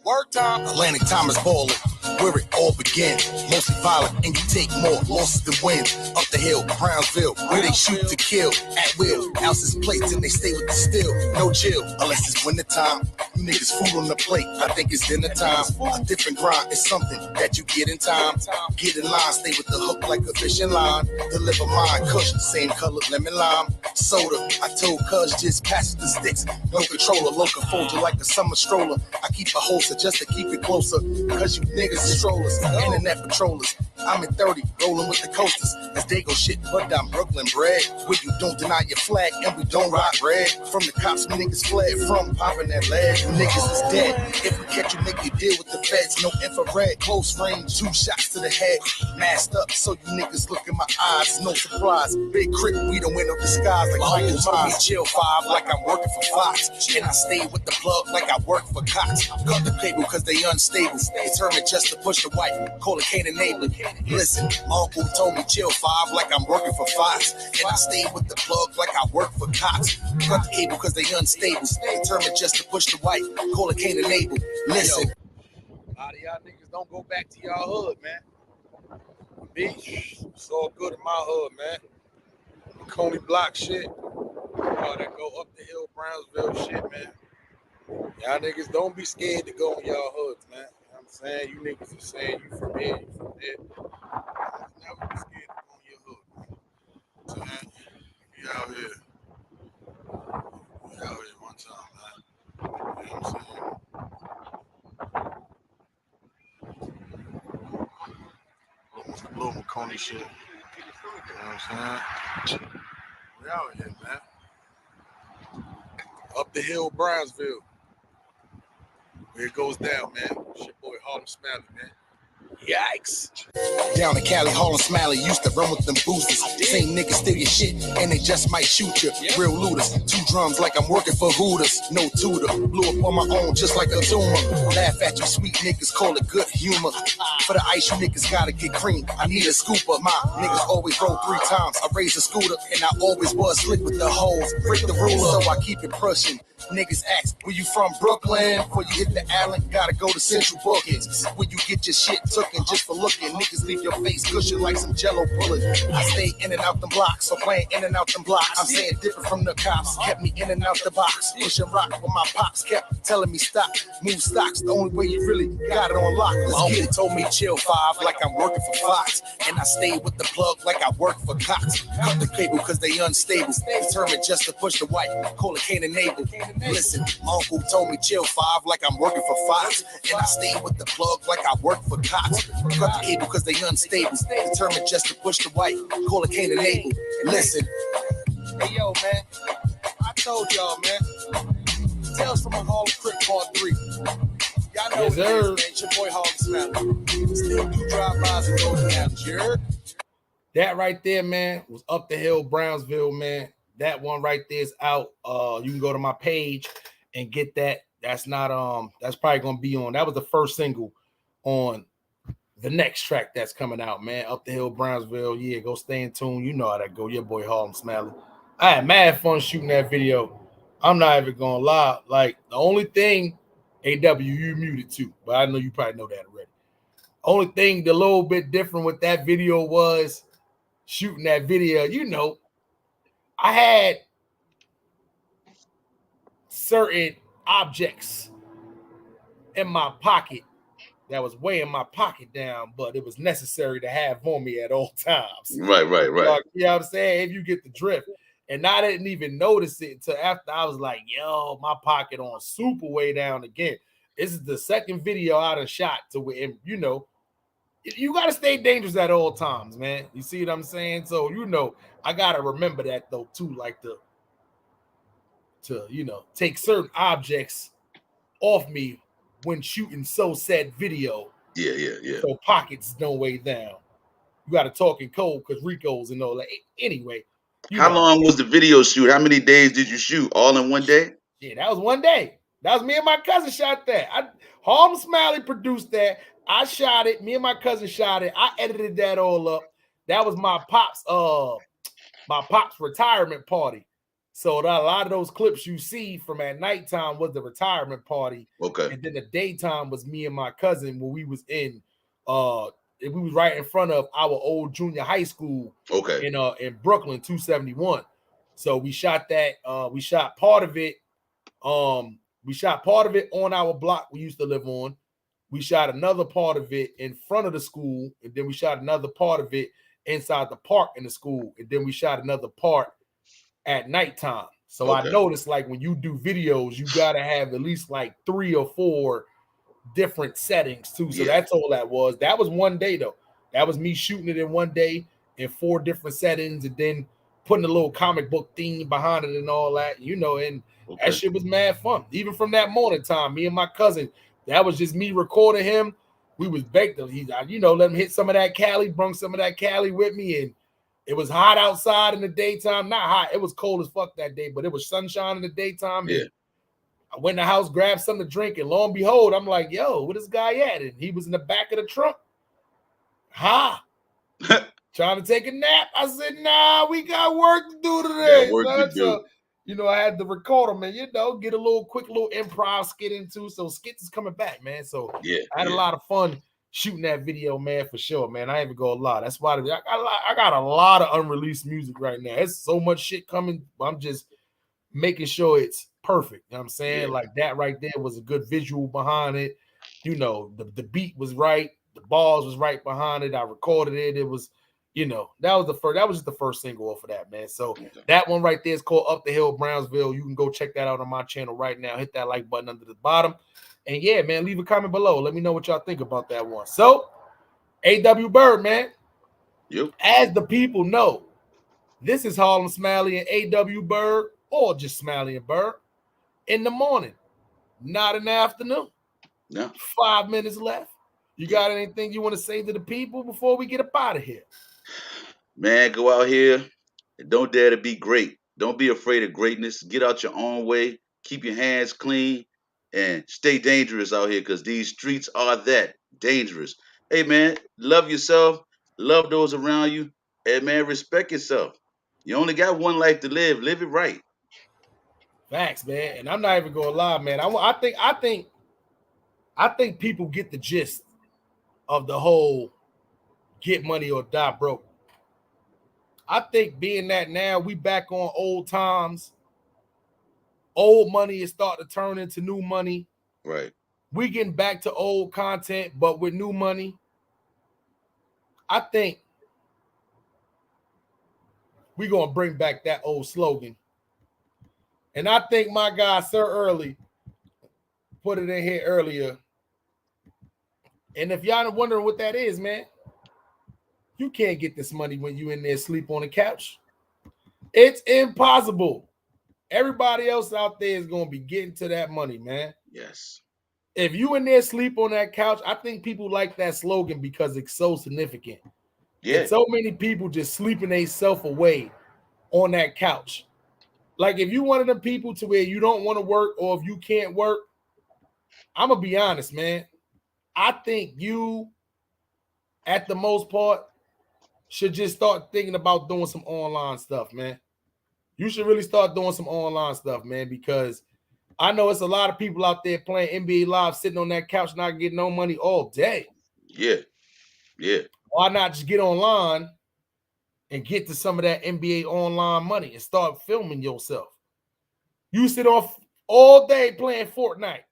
Work time. Atlantic time is ballin', where it all began. Mostly violent, and you take more losses than wins. Up the hill, Brownsville, where they shoot to kill. At will, ounces plates, and they stay with the steel. No chill, unless it's winter time. You niggas food on the plate, I think it's dinner time. A different grind is something that you get in time. Get in line, stay with the hook like a fishing line. Deliver mine, kush, same color, lemon lime. Soda, I told cuz just pass the sticks. No controller, local folder like a summer stroller. I keep a holster just to keep it closer. Cause you niggas is strollers, internet patrollers. I'm in 30, rolling with the coasters. As they go shit, but I'm Brooklyn bred. Where you don't deny your flag and we don't rock red. From the cops, niggas fled from popping that lead. You niggas is dead. If we catch you, make you deal with the feds. No infrared, close range, 2 shots to the head. Masked up, so you niggas look in my eyes. No surprise, big crip, we don't wear no disguise like Michael Myers. Chill 5 like I'm working for Fox. And I stay with the plug like I work for Cox. Cut the cable cause they unstable. Determined just to push the white, call it Cain enabling. Listen, uncle told me chill 5 like I'm working for Fox. And I stay with the plug like I work for Cox. Cut the cable cause they unstable. Determined just to push the white, call it Cain enable. Listen. A lot of y'all niggas don't go back to y'all hood, man. Me, it's all good in my hood, man. Coney Block shit. That go up the hill, Brownsville shit, man. Y'all niggas don't be scared to go in y'all hoods, man. You know what I'm saying? You niggas are saying you from here, you from there. Never be scared to go in your hood. So, man, we out here. We out here one time, man. You know what I'm saying? Little McConey shit. You know what I'm saying? We out here, man. Up the hill, Brownsville. Where it goes down, man. It's your boy Harlem Smiley, man. Yikes. Down in Cali, Hall and Smiley used to run with them boosters. Same niggas steal your shit, and they just might shoot you. Real looters, 2 drums like I'm working for Hooters. No tutor, blew up on my own just like a tumor. Laugh at you sweet niggas, call it good humor. For the ice, you niggas gotta get cream. I need a scooper. My niggas always roll 3 times. I raise a scooter, and I always was slick with the hoes. Break the ruler, so I keep it pushing. Niggas ask, where you from, Brooklyn? Before you hit the island, gotta go to Central Bookings. Where you get your shit tooken just for looking. Niggas leave your face cushion like some jello pullin'. I stay in and out them blocks, so playing in and out them blocks. I'm saying different from the cops, kept me in and out the box. Pushing rock when my pops kept telling me stop. Move stocks, the only way you really got it on lock. This kid told me chill 5 like I'm working for Fox. And I stayed with the plug like I work for Cox. Cut the cable cause they unstable. Determined just to push the white, call it Cain and Abel. Listen, my uncle told me chill 5 like I'm working for Fox. And I stayed with the plug like I work for Cox. Cut the cable cause they unstable. Determined just to push the white, call it Cain and Abel. Listen. Hey yo, man. I told y'all, man. Tales from a Hall of Crip Part 3. Y'all know Yes, what it is, man. It's your boy Hall Smiley. Still do drive-bys and go down. You heard? That right there, man, was Up the Hill, Brownsville, man. That one right there is out. You can go to my page and get that. That's not that's probably gonna be on. That was the first single on the next track that's coming out, man. Up the Hill, Brownsville. Yeah, go stay in tune. You know how that go. Your boy Harlem Smiley. I had mad fun shooting that video. I'm not even gonna lie. Like the only thing, AW, you muted too, but I know you probably know that already. Only thing the little bit different with that video was shooting that video. You know, I had certain objects in my pocket that was weighing my pocket down, but it was necessary to have on me at all times. Right. You know what I'm saying? If you get the drift. And I didn't even notice it until after I was like, yo, my pocket on super way down again. This is the second video I done shot to where, you know, you got to stay dangerous at all times, man. You see what I'm saying? So, you know, I got to remember that though, too, like to, you know, take certain objects off me when shooting said video. Yeah. So pockets don't weigh down. You got to talk in code because Rico's and all that. Anyway. How long was the video shoot? How many days did you shoot? All in one day? Yeah, that was one day. That was me and my cousin shot that. Harlem Smiley produced that. I shot it. Me and my cousin shot it. I edited that all up. That was my pop's retirement party. So a lot of those clips you see from at nighttime was the retirement party. Okay. And then the daytime was me and my cousin when we was in we was right in front of our old junior high school. Okay. In Brooklyn, 271. So we shot that. We shot part of it. We shot part of it on our block we used to live on. We shot another part of it in front of the school, and then we shot another part of it inside the park in the school, and then we shot another part at nighttime. So okay. I noticed, like, when you do videos, you gotta have at least like 3 or 4 different settings too. So that's all that was. That was one day though. That was me shooting it in one day in 4 different settings, and then putting a little comic book theme behind it and all that, you know, and that shit was mad fun. Even from that morning time, me and my cousin, that was just me recording him. We was baked. You know, let him hit some of that Cali, brung some of that Cali with me, and it was hot outside in the daytime. Not hot. It was cold as fuck that day, but it was sunshine in the daytime. Yeah. I went in the house, grabbed something to drink, and lo and behold, I'm like, yo, where this guy at? And he was in the back of the trunk. Trying to take a nap. I said, nah, we got work to do today. So, you know, I had to record him and, you know, get a quick little improv skit into. So skits is coming back, man. So I had a lot of fun shooting that video, man, for sure, man. I ain't even gonna lie. That's why I got a lot of unreleased music right now. There's so much shit coming. I'm just making sure it's perfect. You know what I'm saying? Yeah. Like that right there was a good visual behind it. You know, the beat was right. The balls was right behind it. I recorded it. It was, you know, that was just the first single off of that, man. So that one right there is called Up the Hill, Brownsville. You can go check that out on my channel right now. Hit that like button under the bottom. And yeah, man, leave a comment below. Let me know what y'all think about that one. So, A.W. Byrd, man. Yep. As the people know, this is Harlem Smiley and A.W. Byrd, or just Smiley and Byrd, in the morning, not in the afternoon. No. 5 minutes left. You got anything you want to say to the people before we get up out of here? Man, go out here and don't dare to be great. Don't be afraid of greatness. Get out your own way. Keep your hands clean and stay dangerous out here because these streets are that dangerous. Hey, man, love yourself. Love those around you. And, man, respect yourself. You only got one life to live. Live it right. Facts, man. And I'm not even gonna lie, man. I think people get the gist of the whole get money or die broke. I think being that now we back on old times, old money is starting to turn into new money. Right. We getting back to old content, but with new money. I think we're gonna bring back that old slogan. And I think my guy, Sir Early, put it in here earlier. And if y'all are wondering what that is, man, you can't get this money when you in there sleep on the couch. It's impossible. Everybody else out there is going to be getting to that money, man. Yes. If you in there sleep on that couch, I think people like that slogan because it's so significant. Yeah. And so many people just sleeping themselves away on that couch. Like if you one of them people to where you don't want to work or if you can't work, I'm going to be honest, man. I think you, at the most part, should just start thinking about doing some online stuff, man. You should really start doing some online stuff, man, because I know it's a lot of people out there playing NBA Live, sitting on that couch, not getting no money all day. Yeah. Yeah. Why not just get online and get to some of that NBA online money and start filming yourself? You sit off all day playing Fortnite.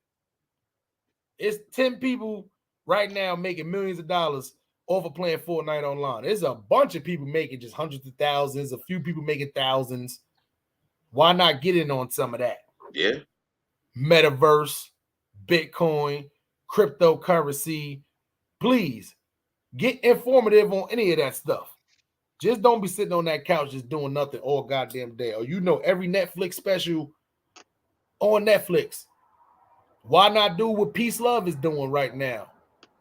It's 10 people right now making millions of dollars over playing Fortnite online. There's a bunch of people making just hundreds of thousands, a few people making thousands. Why not get in on some of that? Yeah. Metaverse, Bitcoin, cryptocurrency. Please get informative on any of that stuff. Just don't be sitting on that couch just doing nothing all goddamn day. Or you know every Netflix special on Netflix. Why not do what Peace Love is doing right now?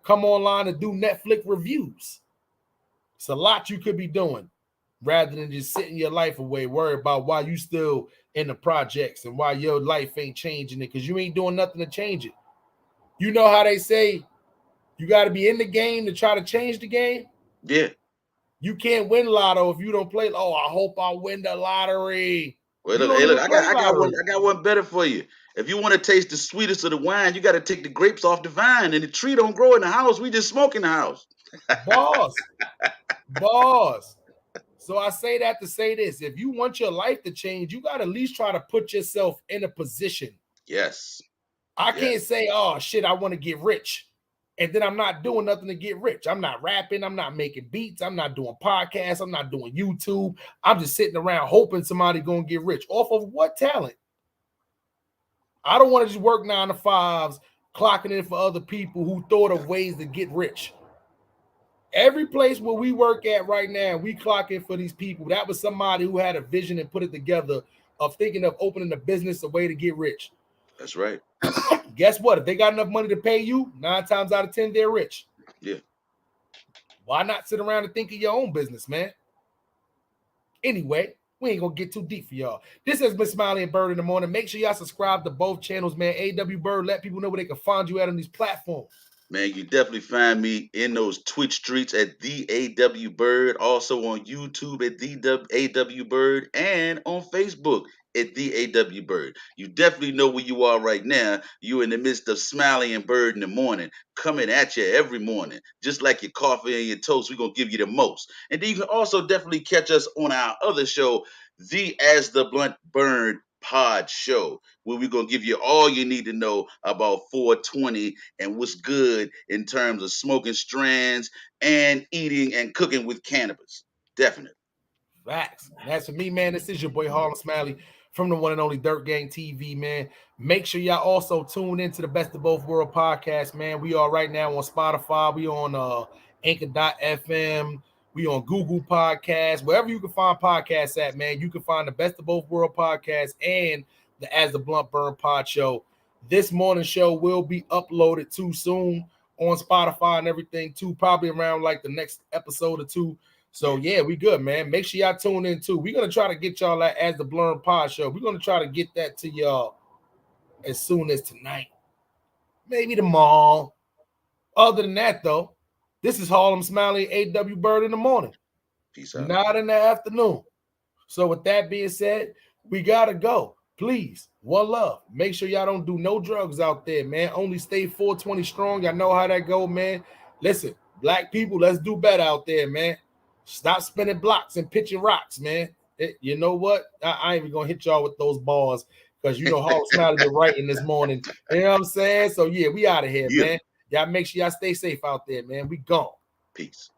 Come online and do Netflix reviews. It's a lot you could be doing rather than just sitting your life away, worry about why you still in the projects and why your life ain't changing it because you ain't doing nothing to change it. You know how they say you got to be in the game to try to change the game? Yeah. You can't win lotto if you don't play. Oh, I hope I win the lottery. Well, You look, don't hey, look, even I play lottery. got one better for you. If you want to taste the sweetest of the wine, you got to take the grapes off the vine, and the tree don't grow in the house. We just smoke in the house. Boss. So I say that to say this. If you want your life to change, you got to at least try to put yourself in a position. Yes. I can't say, oh, shit, I want to get rich. And then I'm not doing nothing to get rich. I'm not rapping. I'm not making beats. I'm not doing podcasts. I'm not doing YouTube. I'm just sitting around hoping somebody going to get rich. Off of what talent? I don't want to just work 9 to 5s, clocking in for other people who thought of ways to get rich. Every place where we work at right now, we clock in for these people. That was somebody who had a vision and put it together of thinking of opening a business, a way to get rich. That's right. Guess what? If they got enough money to pay you, 9 times out of 10, they're rich. Yeah. Why not sit around and think of your own business, man? Anyway, we ain't gonna get too deep for y'all. This has been Smiley and Byrd in the morning. Make sure y'all subscribe to both channels, man. AW Byrd, let people know where they can find you at on these platforms. Man, you definitely find me in those Twitch streets at the AW Byrd, also on YouTube at the AW Byrd, and on Facebook at the AW Byrd. You definitely know where you are right now. You're in the midst of Smiley and Byrd in the morning, coming at you every morning. Just like your coffee and your toast, we're going to give you the most. And then you can also definitely catch us on our other show, the As the Blunt Burned Pod Show, where we're going to give you all you need to know about 420 and what's good in terms of smoking strands and eating and cooking with cannabis. Definitely. Facts. And as for me, man, this is your boy Harlem Smiley from the one and only Dirt Gang TV, man. Make sure y'all also tune into the Best of Both World podcast, man. We are right now on Spotify. We on Anchor.fm. We on Google Podcasts. Wherever you can find podcasts at, man, you can find the Best of Both World podcast and the As the Blunt Burn Pod Show. This morning show will be uploaded too soon on Spotify and everything too, probably around like the next episode or two. So yeah, we good, man. Make sure y'all tune in too. We're gonna try to get y'all that as the Blurring Pod Show. We're gonna try to get that to y'all as soon as tonight, maybe tomorrow. Other than that, though, this is Harlem Smiley, A.W. Byrd in the morning, Peace out. not in the afternoon. So with that being said, we gotta go. Please, one love. Make sure y'all don't do no drugs out there, man. Only stay 420 strong. Y'all know how that go, man. Listen, black people, let's do better out there, man. Stop spinning blocks and pitching rocks, man. You know what? I ain't even gonna hit y'all with those bars because you know how Smiley been writing this morning. You know what I'm saying? So yeah, we out of here, Yeah. man. Y'all make sure y'all stay safe out there, man. We gone. Peace.